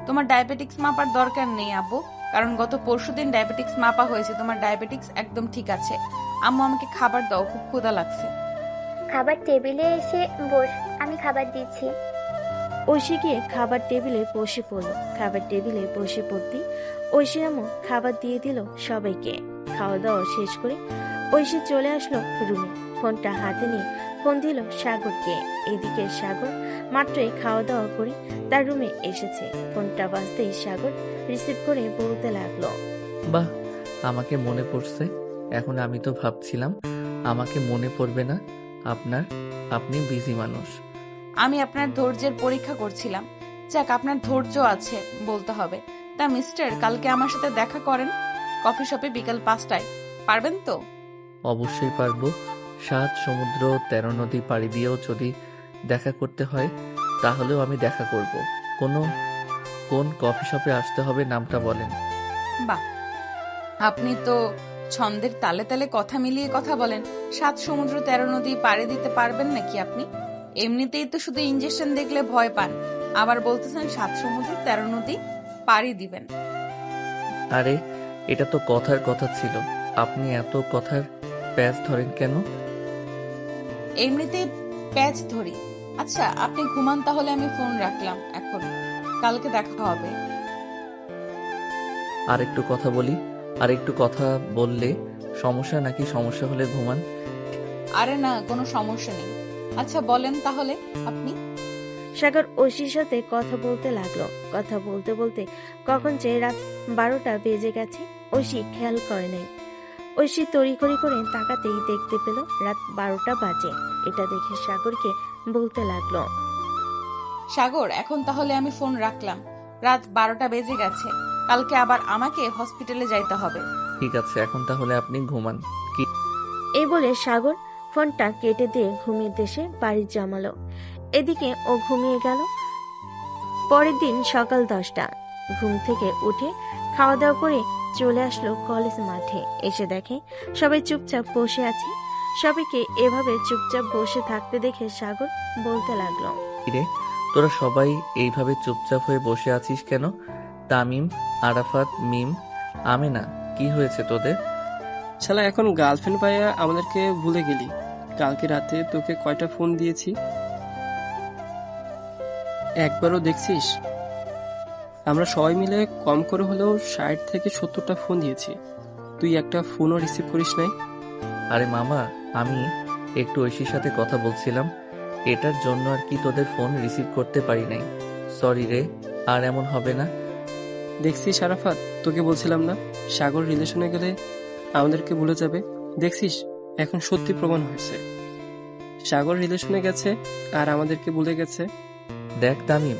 তোমার ডায়াবেটিক্স মাপার দরকার নেই আব্বু, কারণ গত পরশুদিন ডায়াবেটিক্স মাপা হয়েছে। তোমার ডায়াবেটিক্স একদম ঠিক আছে। আম্মু, আমাকে খাবার দাও, খুব ক্ষুধা লাগছে। খাবার টেবিলে এসে বস, আমি খাবার দিচ্ছি। ঐশী গিয়ে খাবার টেবিলে বসে পড়ল। খাবার টেবিলে বসে পড়তেই ঐশীর আম্মু খাবার দিয়ে দিল সবাইকে। খাওয়া দাওয়া শেষ করে ঐশী চলে আসলো রুমে। ফোনটা হাতে নিয়ে ফোন দিল সাগরকে। এদিকে সাগর মাত্রই খাওয়া দাওয়া করে তার রুমে এসেছে। ফোনটা বাজতেই সাগর রিসিভ করে বলতে লাগলো, বাহ, আমাকে মনে পড়ছে। এখন আমি তো ভাবছিলাম আমাকে মনে পড়বে না আপনার, আপনি বিজি মানুষ। আমি আপনার ধৈর্যের পরীক্ষা করছিলাম। যাক, আপনার ধৈর্য আছে বলতে হবে। তা মিস্টার, কালকে আমার সাথে দেখা করেন কফি শপে বিকাল 5টায়। পারবেন তো? অবশ্যই পারবো। 7 সমুদ্র 13 নদী পাড়ি দিয়েও যদি দেখা করতে হয় তাহলেও আমি দেখা করব। কোন কফি শপে আসতে হবে নামটা বলেন। বাহ, আপনি তো ছন্দের তালে তালে কথা মিলিয়ে কথা বলেন। 7 সমুদ্র 13 নদী পাড়ি দিতে পারবেন নাকি আপনি? এমনিতেই তো শুধু ইনজেকশন দেখলে ভয় পান, আবার বলতেছেন 7 সমুদ্র 13 নদী পাড়ি দিবেন। আরে, এটা তো কথার কথা ছিল। আপনি এত কথার প্যাচ ধরেন কেন? এমনিতেই প্যাচ ধরি। আচ্ছা, আপনি ঘুমান তাহলে, আমি ফোন রাখলাম এখন। কালকে দেখা হবে। আর একটু কথা বলি। আর একটু কথা বললে সমস্যা নাকি? সমস্যা হলে ঘুমান। আরে না, কোনো সমস্যা নেই। আচ্ছা বলেন তাহলে আপনি। সাগর ঐশীর সাথে কথা বলতে লাগলো। কথা বলতে বলতে কখন যে রাত 12টা বেজে গেছে ঐশী খেয়াল করে নাই। ঐশী তড়িঘড়ি করে তাকাতেই দেখতে পেল রাত 12টা বাজে। এটা দেখে সাগরকে বলতে লাগলো, সাগর, এখন তাহলে আমি ফোন রাখলাম। রাত 12টা বেজে গেছে। কালকে আবার আমাকে হসপিটালে যাইতে হবে। ঠিক আছে, এখন তাহলে আপনি ঘুমান। কি? এই বলে সাগর ফোনটা কেটে দিয়ে ঘুমিয়ে দেশে বাড়ি জমালো। এদিকে ও ঘুমিয়ে গেল। পরের দিন সকাল 10টা। ঘুম থেকে উঠে খাওয়া দাওয়া করে চলে আসলো কলেজ মাঠে। এসে দেখে সবাই চুপচাপ বসে আছে। সবাইকে এভাবে চুপচাপ বসে থাকতে দেখে সাগর বলতে লাগলো, রে, তোরা সবাই এইভাবে চুপচাপ হয়ে বসে আছিস কেন? তামিম, আরাফাত, মিম, আমেনা, কি হয়েছে তোদের? শালা এখন গার্লফ্রেন্ড পাইয়া আমাদেরকে ভুলে গেলি। কালকে রাতে তোকে কয়টা ফোন দিয়েছি একবারও দেখছিস? আমরা সবাই মিলে কম করে হলেও 60 থেকে 70টা ফোন দিয়েছি, তুই একটা ফোনও রিসিভ করিস নাই। আরে মামা, আমি একটু ঐশীর সাথে কথা বলছিলাম, এটার জন্য আর কি তোদের ফোন রিসিভ করতে পারি নাই। সরি রে, আর এমন হবে না। দেখছিস আরাফাত, তোকে বলছিলাম না সাগর রিলেশনে গেলে আমাদেরকে ভুলে যাবে? দেখছিস এখন সত্যি প্রমাণ হয়েছে, সাগর রিলেশনে গেছে আর আমাদেরকে ভুলে গেছে। দেখ তামিম,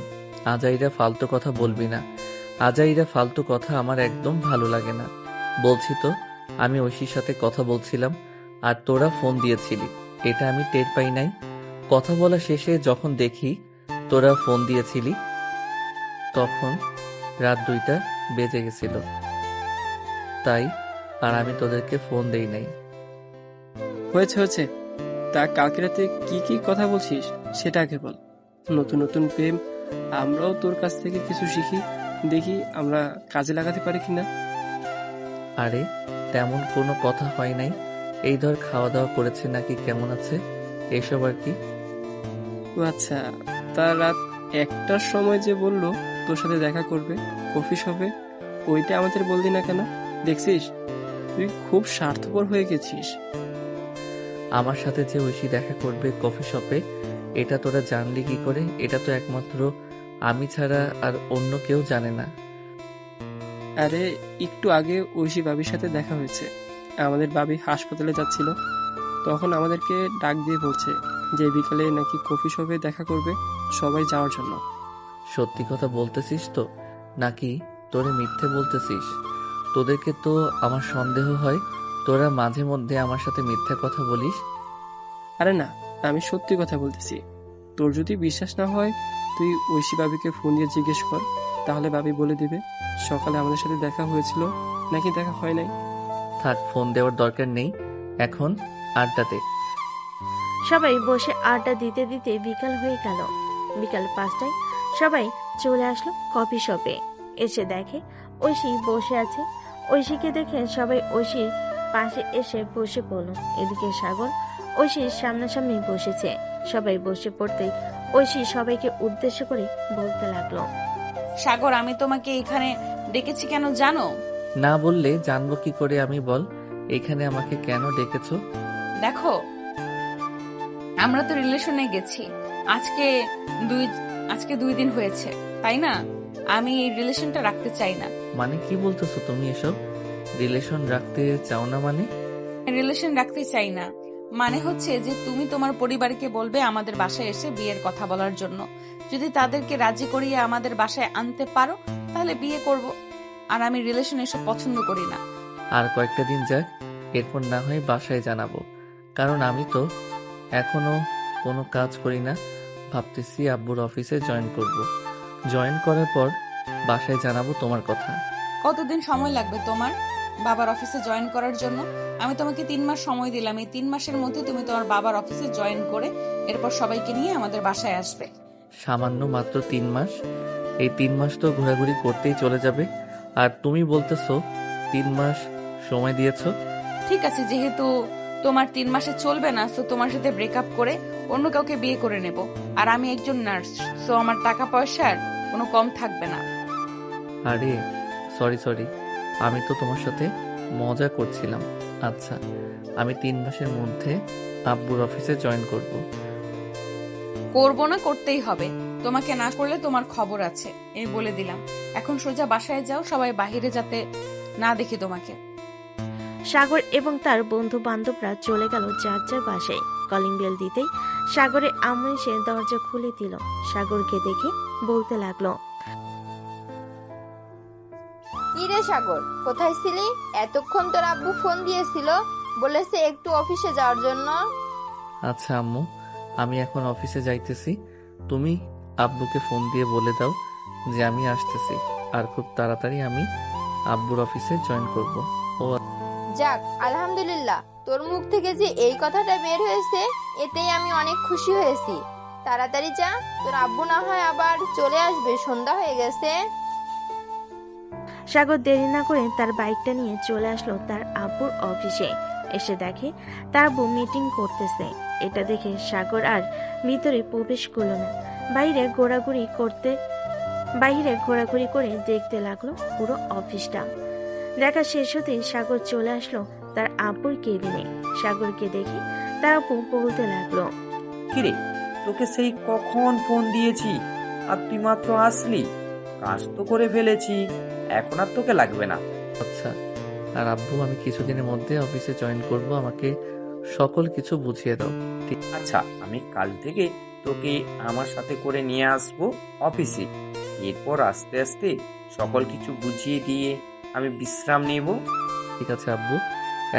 আজাইরা ফালতু কথা বলবি না। আজাইরা ফালতু কথা আমার একদম ভালো লাগে না। বলছি তো, আমি ঐশীর সাথে কথা বলছিলাম আর তোরা ফোন দিয়েছিলি, এটা আমি টের পাই নাই। কথা বলা শেষে যখন দেখি তোরা ফোন দিয়েছিলি তখন রাত 2টা বেজে গেছিল, তাই আর আমি তোদেরকে ফোন দেই নাই। হয়েছে, তা কালকে রাতে কি কি কথা বলছিস সেটা আগে বল। নতুন নতুন প্রেম, আমরাও তোর কাছ থেকে কিছু শিখি, দেখি আমরা কাজে লাগাতে পারি কিনা। আরে তেমন কোনো কথা হয় নাই। এই ধর খাওয়া দাওয়া করেছে নাকি কেমন আছে এসব আর কি। ও আচ্ছা, তা রাত 1টার সময় যে বললো তোর সাথে দেখা করবে কফি শপে, ওইটা আমাদের বললি না কেন? দেখছিস তুই খুব স্বার্থপর হয়ে গেছিস। আমার সাথে যে ঐশী দেখা করবে কফি শপে, এটা তোরা জানলি কি করে? এটা তো একমাত্র আমি ছাড়া আর অন্য কেউ জানে না। আরে একটু আগে ঐশী বাবির সাথে দেখা হয়েছে। আমাদের বাবি হাসপাতালে যাচ্ছিল, তখন আমাদেরকে ডাক দিয়ে বলছে যে বিকালে নাকি কফি শপে দেখা করবে, সবাই যাওয়ার জন্য। সত্যি কথা বলতেছিস তো নাকি তোরে মিথ্যে বলতেছিস? তোদেরকে তো আমার সন্দেহ হয়, তোরা মাঝে মধ্যে আমার সাথে মিথ্যা কথা বলিস। আরে না, আমি সত্যি কথা বলতেছি। তোর যদি বিশ্বাস না হয় তুই ঐশী বাবিকে ফোন দিয়ে জিজ্ঞেস কর, তাহলে বাবি বলে দিবে সকালে আমাদের সাথে দেখা হয়েছিল নাকি দেখা হয় নাই। থাক, ফোন দেওয়ার দরকার নেই, এখন আড্ডাতে। সবাই বসে আড্ডা দিতে দিতে বিকাল হয়ে গেল। বিকাল 5টায় সবাই চলে আসলো কফি শপে। এসে দেখে ঐশী বসে আছে। ঐশীকে দেখে সবাই ঐশীর পাশে এসে বসে পড়ল। এদিকে সাগর ঐশীর সামনাসামনি বসেছে। সবাই বসে পড়তেই ঐশী সবাইকে উদ্দেশ্য করে বলতে লাগলো, সাগর, আমি তোমাকে এখানে ডেকেছি কেন জানো? না বললে জানবো কি করে আমি? বল, এখানে আমাকে কেন ডেকেছো? দেখো, আমরা তো রিলেশনে গেছি আজকে দুই আজকে 2 দিন হয়েছে, তাই না? আমি এই রিলেশনটা রাখতে চাই না। মানে কি বলতেছো তুমি এসব? রিলেশন রাখতে চাও না মানে? রিলেশন রাখতে চাই না মানে হচ্ছে যে তুমি তোমার পরিবারকে বলবে আমাদের বাসায় এসে বিয়ের কথা বলার জন্য। যদি তাদেরকে রাজি করিয়ে আমাদের বাসায় আনতে পারো তাহলে বিয়ে করব। আর আমি রিলেশন এসব পছন্দ করি না। আর কয়েকটা দিন যাক, এরপর না হয় বাসায় জানাবো। কারণ আমি তো এখনো কোনো কাজ করি না। ভাবতেছি আব্বুর অফিসে জয়েন করব। জয়েন করার পর বাসায় জানাবো তোমার কথা। কতদিন সময় লাগবে তোমার বাবার অফিসে জয়েন করার জন্য? আমি তোমাকে 3 মাস সময় দিলাম। এই 3 মাসের মধ্যে তুমি তোমার বাবার অফিসে জয়েন করে এরপর সবাইকে নিয়ে আমাদের বাসায় আসবে। সামান্য মাত্র 3 মাস? এই 3 মাস তো ঘোরাঘুরি করতেই চলে যাবে। আর তুমি বলতেছো 3 মাস সময় দিয়েছো। ঠিক আছে, যেহেতু তোমার 3 মাসে চলবে না, সো তোমার সাথে ব্রেকআপ করে অন্য কাউকে বিয়ে করে নেব। আর আমি একজন নার্স, সো আমার টাকা পয়সার কোনো কম থাকবে না। আরে সরি, আমি তো তোমার সাথে মজা করছিলাম। আচ্ছা, আমি 3 মাসের মধ্যে আব্বুর অফিসে জয়েন করব। করবো না, করতেই হবে। তোমাকে না করলে তোমার খবর আছে, এই বলে দিলাম। এখন সোজা বাসায় যাও, সবাই বাহিরে যাতে না দেখে তোমাকে। সাগর এবং তার বন্ধু বান্ধবরা চলে গেল যার যার বাসায়। কলিং বেল দিতেই সাগরের আম্মু এসে দরজা খুলে দিল। সাগরকে দেখে বলতে লাগলো, কি রে সাগর, কোথায় ছিলি? এতক্ষণ তোর আব্বু ফোন দিয়েছিল, বলেছে একটু অফিসে যাওয়ার জন্য। আচ্ছা আম্মু, আমি এখন অফিসে যাইতেছি। তুমি আব্বুকে ফোন দিয়ে বলে দাও যে আমি আসতেছি। আর খুব তাড়াতাড়ি আমি আব্বুর অফিসে জয়েন করব। ও যাক, আলহামদুলিল্লাহ, তোর মুখ থেকে যে এই কথাটা বের হয়েছে এতেই আমি অনেক খুশি হয়েছি। তাড়াতাড়ি যা, তোর আব্বু না হয় আবার চলে আসবে, সন্ধ্যা হয়ে গেছে। সাগর দেরি না করে তার বাইকটা নিয়ে চলে আসলো তার আব্বুর অফিসে। এসে দেখে তার আব্বু মিটিং করতেছে। এটা দেখে সাগর আর ভিতরে প্রবেশ করলো না। বাইরে ঘোরাঘুরি করে দেখতে লাগলো পুরো অফিসটা। দেখা শেষ হতেই সাগর চলে আসলো তার আব্বুর কেবিনে। সাগরকে দেখে তার আব্বু বলতে লাগলো, কিরে, তোকে সেই কখন ফোন দিয়েছি আর তুই মাত্র আসলি? কাজ তো করে ফেলেছি, এখন আর তোকে লাগবে না। আচ্ছা, আর আব্বু আমি কিছুদিনের মধ্যে অফিসে জয়েন করব। আমাকে সকল কিছু বুঝিয়ে দাও। ঠিক আচ্ছা, আমি কাল থেকে তোকে আমার সাথে করে নিয়ে আসবো অফিসে। এরপর আস্তে আস্তে সকল কিছু বুঝিয়ে দিয়ে আমি বিশ্রাম নেব। ঠিক আছে আব্বু,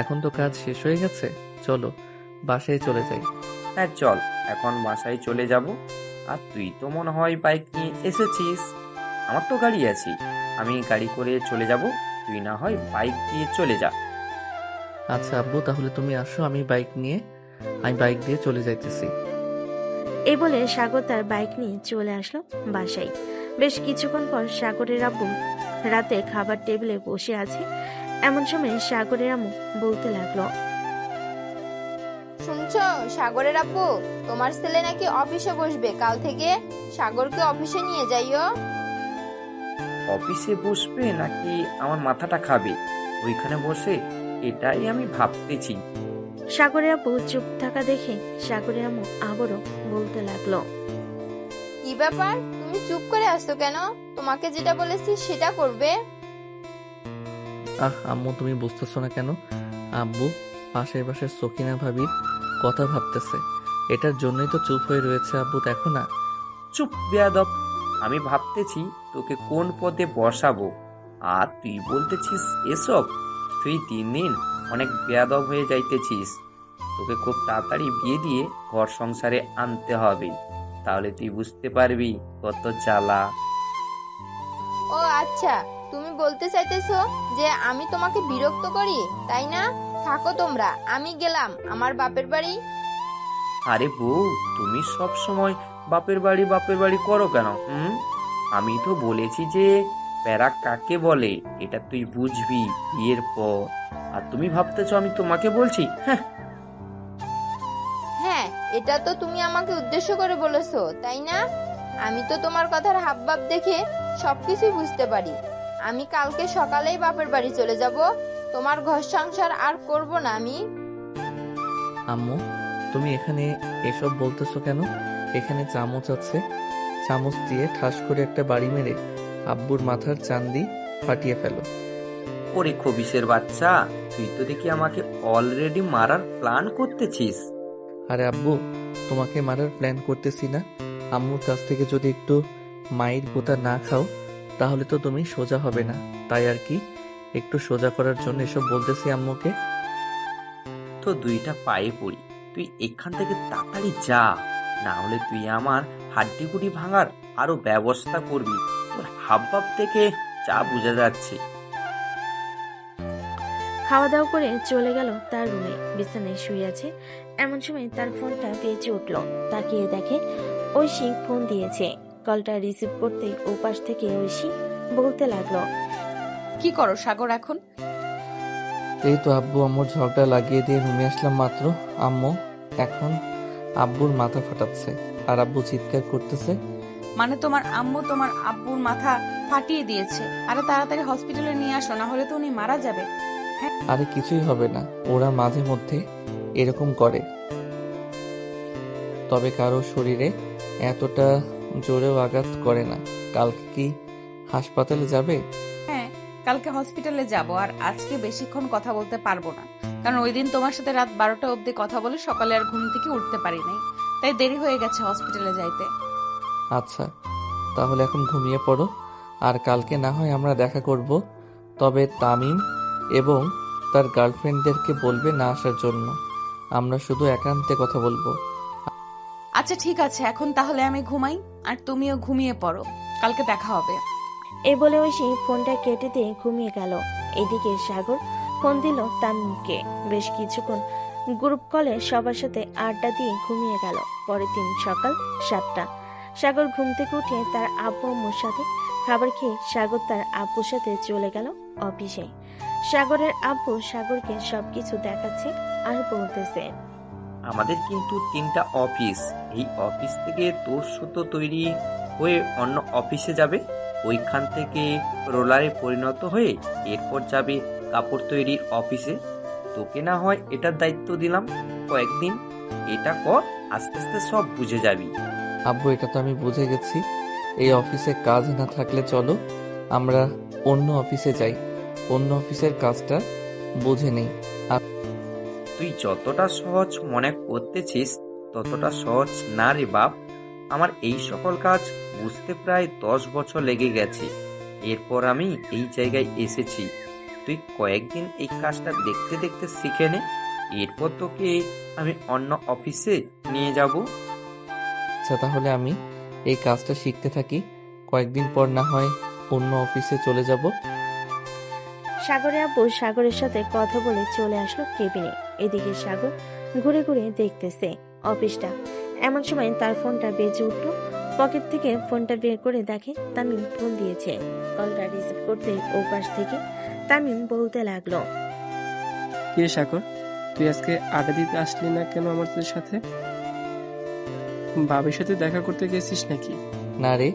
এখন তো কাজ শেষ হয়ে গেছে, চলো বাসায় চলে যাই। হ্যাঁ চল, এখন বাসায় চলে যাব। আর তুই তো মনে হয় বাইক নিয়ে এসেছিস। আমার তো গাড়ি আছে, আমি গাড়ি করে চলে যাব, তুই না হয় বাইক দিয়ে চলে যা। আচ্ছা আব্বু, তাহলে তুমি আসো, আমি বাইক দিয়ে চলে যাইতেছি। এই বলে সাগর তার বাইক নিয়ে চলে আসলো বাসায়। বেশ কিছুক্ষণ পর সাগরের আব্বু রাতে খাবার টেবিলে বসে আছে। এমন সময় সাগরের আম্মু বলতে লাগলো, শুনছো সাগরের আব্বু, তোমার ছেলে নাকি অফিসে বসবে কাল থেকে। সাগরকে অফিসে নিয়ে যাইও। অফিসে বসবে নাকি আমার মাথাটা খাবে ওইখানে বসে, এটাই আমি ভাবতেছি। সাগরের আব্বু চুপ থাকা দেখে সাগরের আম্মু আবারও বলতে লাগলো, কি ব্যাপার, তুমি চুপ করে আসছো কেন? তোমাকে যেটা বলেছি সেটা করবে। আম্মু, তুমি বুঝতেছো না কেন? আব্বু পাশের বাসার সকিনা ভাবির কথা ভাবতেছে, এটার জন্যই তো চুপ হয়ে রয়েছে। আব্বু দেখো না। চুপ বেয়াদব, আমি ভাবতেছি তোকে কোন পদে বসাবো, আর তুই বলতেছিস এসব। তুই দিন দিন অনেক বেয়াদব হয়ে যাইতেছিস। তোকে খুব তাড়াতাড়ি বিয়ে দিয়ে ঘর সংসারে আনতে হবে, তাহলে তুই বুঝতে পারবি কত জ্বালা। ও আচ্ছা, তুমি বলতে চাইতেছো যে আমি তোমাকে বিরক্ত করি, তাই না? থাকো তোমরা, আমি গেলাম আমার বাপের বাড়ি। আরে বউ, তুমি সব সময় বাপের বাড়ি করো কেন? আমি তো বলেছি যে প্যারা কাকে বলে এটা তুই বুঝবি বিয়ের পর। আর তুমি ভাবতেছো আমি তোমাকে বলছি? হ্যাঁ, এটা তো তুমি আমাকে উদ্দেশ্য করে বলেছো, তাই না? আমি তো তোমার কথার হাবভাব দেখে সবকিছুই বুঝতে পারি। আমি কালকে সকালেই বাপের বাড়ি চলে যাব, তোমার ঘর সংসার আর করব না আমি। আম্মু, তুমি এখানে এসব বলতেছো কেন? এখানে চামচ আছে, চামচ দিয়ে ঠাস করে একটা বাড়ি মেরে আব্বুর মাথার চান্দি ফাটিয়ে ফেলো। ওরে খবিসের বাচ্চা, তুই তো দেখি আমাকে অলরেডি মারার প্ল্যান করতেছিস। আরে আব্বু, তোমাকে মারার প্ল্যান করতেছি না। আম্মুর কাছ থেকে যদি একটু মায়ের গোতা না খাও তাহলে তো তুমি সোজা হবে না, তাই আর কি একটু সোজা করার জন্য এসব বলতেছি আম্মুকে। তো দুইটা পায়ে পড়ি, তুই এখান থেকে তাড়াতাড়ি যা, না হলে তুই আমার হাড্ডিগুড়ি ভাঙার আরো ব্যবস্থা করবি। তোর হাবভাব থেকে যা বোঝা যাচ্ছে। খাওয়া দাওয়া করে চলে গেল তার রুমে। বিছানায় শুয়ে আছে, এমন সময় তার ফোনটা বেজে উঠল। তাকিয়ে দেখে ঐশী ফোন দিয়েছে। কলটা রিসিভ করতে ওপাশ থেকে ঐশী বলতে লাগলো, কি করো সাগর এখন? এই তো আব্বু আম্মুর ঝগড়া লাগিয়ে দিয়ে রুমে আসলাম মাত্র। আম্মু এখন আব্বুর মাথা ফাটাচ্ছে আর আব্বু চিৎকার করতেছে। মানে তোমার আম্মু তোমার আব্বুর মাথা ফাটিয়ে দিয়েছে? আরে তাড়াতাড়ি হসপিটালে নিয়ে আসো, না হলে তো উনি মারা যাবে। আরে কিছুই হবে না, ওরা মাঝে মধ্যে এরকম করে, তবে কারো শরীরে এতটা জোরেও আঘাত করে না। কালকে কি হাসপাতালে যাবে? হ্যাঁ, কালকে হসপিটালে যাব, আর আজকে বেশিক্ষণ কথা বলতে পারবো না, কারণ ওই দিন তোমার সাথে রাত 12টা অবধি কথা বলে সকালে আর ঘুম থেকে উঠতে পারি নাই, তাই দেরি হয়ে গেছে হসপিটালে যাইতে। আচ্ছা, তাহলে এখন ঘুমিয়ে পড়ো, আর কালকে না হয় আমরা দেখা করব। তবে তামিম এবং তার গার্লফ্রেন্ডদেরকে বলবে না আসার জন্য, আমরা শুধু একান্তে কথা বলবো। আচ্ছা ঠিক আছে, এখন তাহলে আমি ঘুমাই, আর তুমিও ঘুমিয়ে পড়ো, কালকে দেখা হবে। এই বলে ঐশী ফোনটা কেটে দিয়ে ঘুমিয়ে গেল। এদিকে সাগর ফোন দিল তামিমকে। বেশ কিছুক্ষণ গ্রুপ কলে সবার সাথে আড্ডা দিয়ে ঘুমিয়ে গেল। পরের দিন সকাল 7টা। সাগর ঘুম থেকে উঠে তার আব্বু আম্মুর সাথে খাবার খেয়ে সাগর তার আব্বুর সাথে চলে গেল অফিসে। সাগরের আব্বু সাগরকে সবকিছু দেখাচ্ছে আর বলতেছে, আমাদের কিন্তু 3টা অফিস, এই অফিস থেকে তোর সুতো তৈরি হয়ে অন্য অফিসে যাবে, ওইখান থেকে রোলারে পরিণত হয়ে এরপর যাবে কাপড় তৈরির অফিসে। তোকে না হয় এটার দায়িত্ব দিলাম, কয়েকদিন এটা কর, আস্তে আস্তে সব বুঝে যাবি। আব্বু এটা তো আমি বুঝে গেছি, এই অফিসে কাজ না থাকলে চলো আমরা অন্য অফিসে যাই, অন্য অফিসের কাজটা বুঝে নেই। তুই যতটা সহজ মনে করতেছিস ততটা সহজ না রে বাপ। আমার এই সকল কাজ বুঝতে প্রায় 10 বছর লেগে গেছে, এরপর আমি এই জায়গায় এসেছি। তুই কয়েকদিন এই কাজটা দেখতে দেখতে শিখে নে, এরপর তোকে আমি অন্য অফিসে নিয়ে যাব। আচ্ছা, তাহলে আমি এই কাজটা শিখতে থাকি, কয়েকদিন পর না হয় অন্য অফিসে চলে যাব। সাগরের আব্বু সাগরের সাথে কথা বলে চলে আসলো কেবিনে। এদিকে সাগর ঘুরে ঘুরে দেখতেছে অফিসটা। এমন সময় তার ফোনটা বেজে উঠলো। পকেট থেকে ফোনটা বের করে দেখে তামিম ফোন দিয়েছে। কলটা রিসিভ করতে ওপাশ থেকে তামিম বলতে লাগলো, কি রে সাগর, তুই আজকে আড্ডা দিতে আসলি না কেন আমাদের সাথে? বাবির সাথে দেখা করতে গেছিস নাকি? না রে,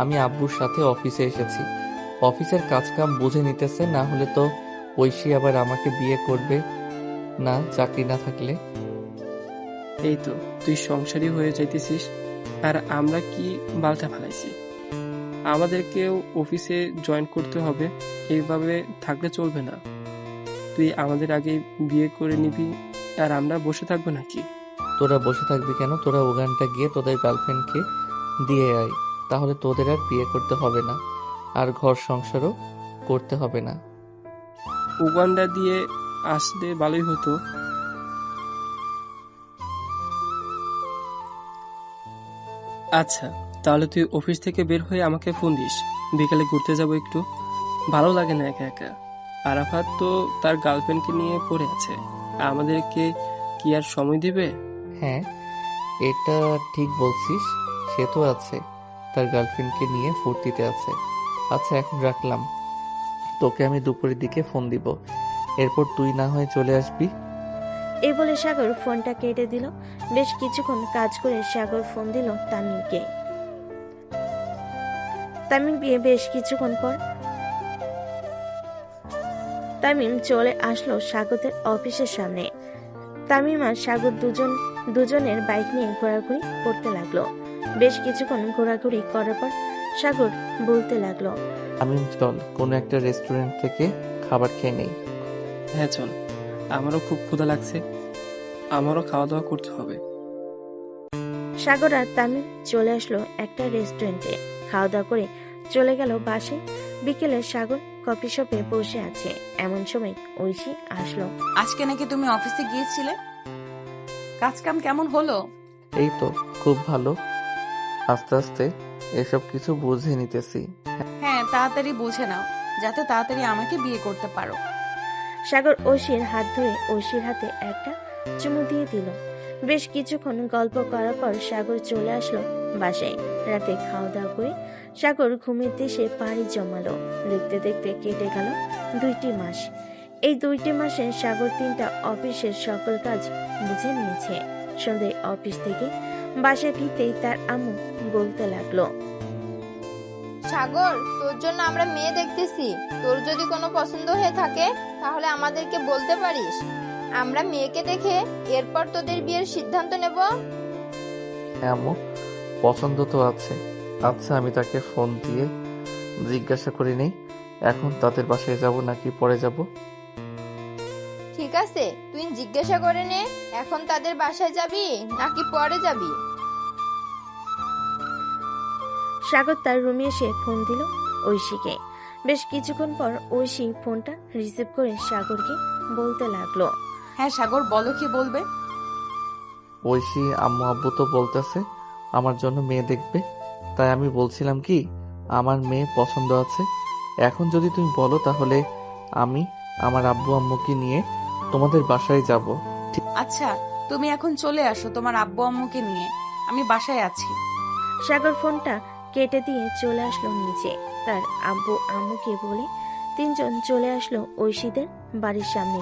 আমি আব্বুর সাথে অফিসে এসেছি, অফিসের কাজ কাম বুঝে নিতেছে, না হলে তো ঐশী আবার আমাকে বিয়ে করবে না চাকরি না থাকলে। এই তো তুই সংসারী হয়ে যাইতেছিস, আর আমরা কি বালটা ফালাইছি? আমাদেরকেও অফিসে জয়েন করতে হবে, এইভাবে থাকলে চলবে না। তুই আমাদের আগে বিয়ে করে নিবি আর আমরা বসে থাকবো নাকি? তোরা বসে থাকবি কেন? তোরা ওখানটা গিয়ে তোদের গার্লফ্রেন্ডকে দিয়ে আয়, তাহলে তোদের আর বিয়ে করতে হবে না, আর ঘর সংসারও করতে হবে না। উগান্ডা দিয়ে আসলে ভালোই হতো। আচ্ছা, তাহলে তুই অফিস থেকে বের হয়ে আমাকে ফোন দিস, বিকালে ঘুরতে যাবো একটু। ভালো লাগে না একা একা। আরাফাত তো তার গার্লফ্রেন্ডকে নিয়ে পড়ে আছে, আমাদেরকে কি আর সময় দিবে? হ্যাঁ, এটা ঠিক বলছিস, সে তো আছে, তার গার্লফ্রেন্ডকে নিয়ে ফুর্তিতে আছে। আচ্ছা, এখন রাখলাম, তোকে আমি দুপুরের দিকে ফোন দিব, এরপর তুই না হয় চলে আসবি। এই বলে সাগর ফোনটা কেটে দিল। বেশ কিছুক্ষণ কাজ করে সাগর ফোন দিল তামিমকে। তামিম বিয়ে বেশ কিছুক্ষণ পর তামিম চলে আসলো সাগরের অফিসের সামনে। তামিম আর সাগর দুজন দুজনের বাইক নিয়ে ঘোরাঘুরি করতে লাগলো। বেশ কিছুক্ষণ ঘোরাঘুরি করার পর সাগর বলতে লাগলো, আমি চল কোনো একটা রেস্টুরেন্ট থেকে খাবার খেয়ে নেই। হ্যাঁ চল, আমারও খুব ক্ষুধা লাগছে, আমারও খাওয়া দাওয়া করতে হবে। সাগর আর তামিম চলে আসলো একটা রেস্টুরেন্টে। খাওয়া দাওয়া করে চলে গেল বাসে। বিকেলে সাগর কফি শপে বসে আছে, এমন সময় ঐশী আসলো। আজকে নাকি তুমি অফিসে গিয়েছিলে, কাজ কাম কেমন হলো? এই তো খুব ভালো, আস্তে আস্তে এসব কিছু বুঝে নিতেছি। হ্যাঁ, তাড়াতাড়ি বুঝে নাও যাতে তাড়াতাড়ি আমাকে বিয়ে করতে পারো। সাগর ঐশীর হাত ধরে ঐশীর হাতে একটা চুমু দিয়ে দিল। বেশ কিছুক্ষণ গল্প করার পর সাগর চলে আসলো বাসায়। রাতে খাওয়া দাওয়া করে সাগর ঘুমের দেশে পাড়ি জমালো। দেখতে দেখতে কেটে গেল 2টি মাস। এই 2টি মাসে সাগর 3টা অফিসের সকল কাজ বুঝে নিয়েছে। সন্ধ্যায় অফিস থেকে বাসায় ফিরতেই তার আম্মু বলতে লাগলো, সাগর, তোর জন্য আমরা মেয়ে দেখতেছি। তোর যদি কোনো পছন্দ হয়ে থাকে তাহলে আমাদেরকে বলতে পারিস, আমরা মেয়েকে দেখে এরপর তোদের বিয়ের সিদ্ধান্ত নেব। হ্যাঁ আম্মু, পছন্দ তো আছে। আচ্ছা, আমি তাকে ফোন দিয়ে জিজ্ঞাসা করে নেই এখন তাদের বাসায় যাব নাকি পরে যাব। ঠিক আছে, তুই জিজ্ঞাসা করে নে এখন তাদের বাসায় যাবি নাকি পরে যাবি। সাগর তার রুমে এসে ফোন দিল ঐশীকে। বেশ কিছুক্ষণ পর ঐশী ফোনটা রিসিভ করে সাগরকে বলতে লাগলো, হ্যাঁ সাগর, বলো কি বলবে? ঐশী আম্মু আব্বু তো বলতেছে আমার জন্য মেয়ে দেখবে, তাই আমি বলছিলাম কি আমার মেয়ে পছন্দ আছে। এখন যদি তুমি বলো তাহলে আমি আমার আব্বু আম্মুকে নিয়ে তোমাদের বাসায় যাব। আচ্ছা, তুমি এখন চলে আসো তোমার আব্বু আম্মুকে নিয়ে, আমি বাসায় আছি। সাগর ফোনটা কেটে দিয়ে চলে আসলো নিচে। তার আব্বু আম্মুকে বলে 3জন চলে আসলো ঐশীদের বাড়ির সামনে।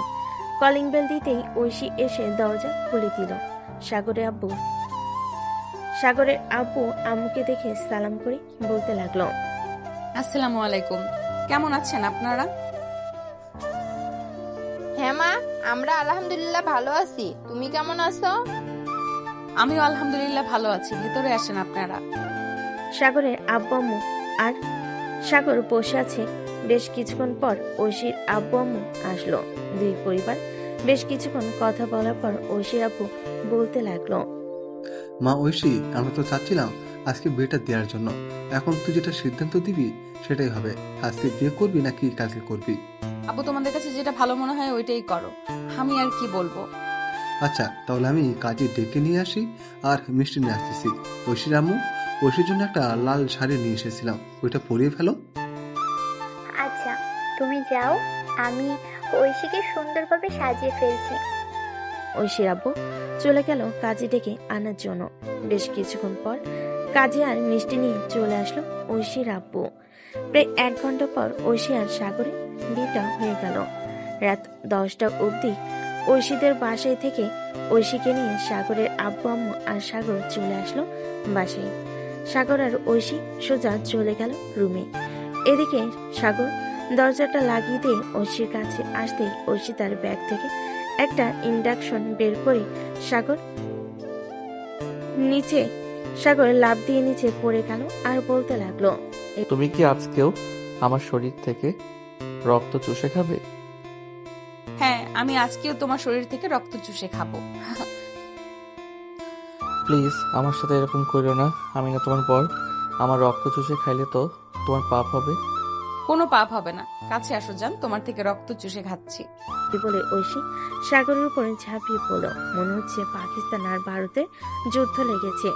কলিং বেল দিতেই ঐশী এসে দরজা খুলে দিল। সাগরের আব্বু আম্মুকে দেখে সালাম করে বলতে লাগলো, আসসালামু আলাইকুম, কেমন আছেন আপনারা? হ্যাঁ মা, আমরা আলহামদুলিল্লাহ ভালো আছি, তুমি কেমন আছো? আমিও আলহামদুলিল্লাহ ভালো আছি, ভিতরে আসেন আপনারা। সাগরের আব্বু আম্মু আর সাগর বসে আছে। বেশ কিছুক্ষণ পর ঐশীর আব্বু আম্মু আসলো। দুই পরিবার বেশ কিছুক্ষণ কথা বলার পর ঐশীর আব্বু বলতে লাগলো, মা ঐশী, আমরা তো চাচ্ছিলাম আজকে বিয়েটা দেওয়ার জন্য। এখন তুই যেটা সিদ্ধান্ত দিবি সেটাই হবে, আজকে বিয়ে করবি নাকি কালকে করবি। আব্বু, তোমাদের কাছে যেটা ভালো মনে হয় ওইটাই করো, আমি আর কি বলবো। আচ্ছা, তাহলে আমি কাজে ডেকে নিয়ে আসি আর মিষ্টি নিয়ে আসতেছি। ঐশীর আম্মু, ঐশীর জন্য একটা লাল শাড়ি নিয়ে এসেছিলাম, ওইটা পরিয়ে ফেলো। আচ্ছা, তুমি যাও, আমি ঐশীকে সুন্দরভাবে সাজিয়ে ফেলছি। ঐশীর আব্বু চলে গেল কাজে ডেকে আনার জন্য। বেশ কিছুক্ষণ পর কাজে আর মিষ্টি নিয়ে চলে আসলো ঐশীর আব্বু। প্রায় 1 ঘন্টা পর ঐশী আর সাগরের বিয়েটা হয়ে গেল। রাত 10টা অবধি ঐশীদের বাসায় থেকে ঐশীকে নিয়ে সাগরের আব্বু আম্মু আর সাগর চলে আসলো বাসায়। সাগর আর ঐশী সোজা চলে গেল রুমে। এদিকে সাগর দরজাটা লাগিয়ে দিয়ে ঐশীর কাছে আসতেই ঐশী তার ব্যাগ থেকে একটা ইন্ডাকশন বের করে সাগর লাফ দিয়ে নিচে পড়ে গেল আর বলতে লাগলো, তুমি কি আজকেও আমার শরীর থেকে রক্ত চুষে খাবে? হ্যাঁ, আমি আজকেও তোমার শরীর থেকে রক্ত চুষে খাবো। প্লিজ আমার সাথে এরকম করো না, আমি না তোমার বর। আমার রক্ত চুষে খাইলে তো তোমার পাপ হবে। কোনো পাপ হবে না, কাছে আসো যান, তোমার থেকে রক্ত চুষে খাচ্ছি। বলে ঐশী সাগরের উপরে ঝাঁপিয়ে পড়ল। মনে হচ্ছে পাকিস্তান আর ভারতের যুদ্ধ লেগেছে।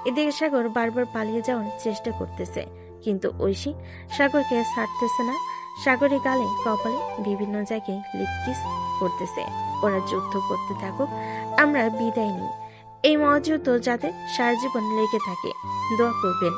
এদিকে সাগর বারবার পালিয়ে যাওয়ার চেষ্টা করতেছে, কিন্তু ঐশী সাগরকে ছাড়তেছে না। সাগরের গালে কপালে বিভিন্ন জায়গায় লিপ কিস করতেছে। ওরা যুদ্ধ করতে থাকুক, আমরা বিদায় নিই। এই মহাযুদ্ধ যাতে সারা জীবন লেগে থাকে, দোয়া করবেন।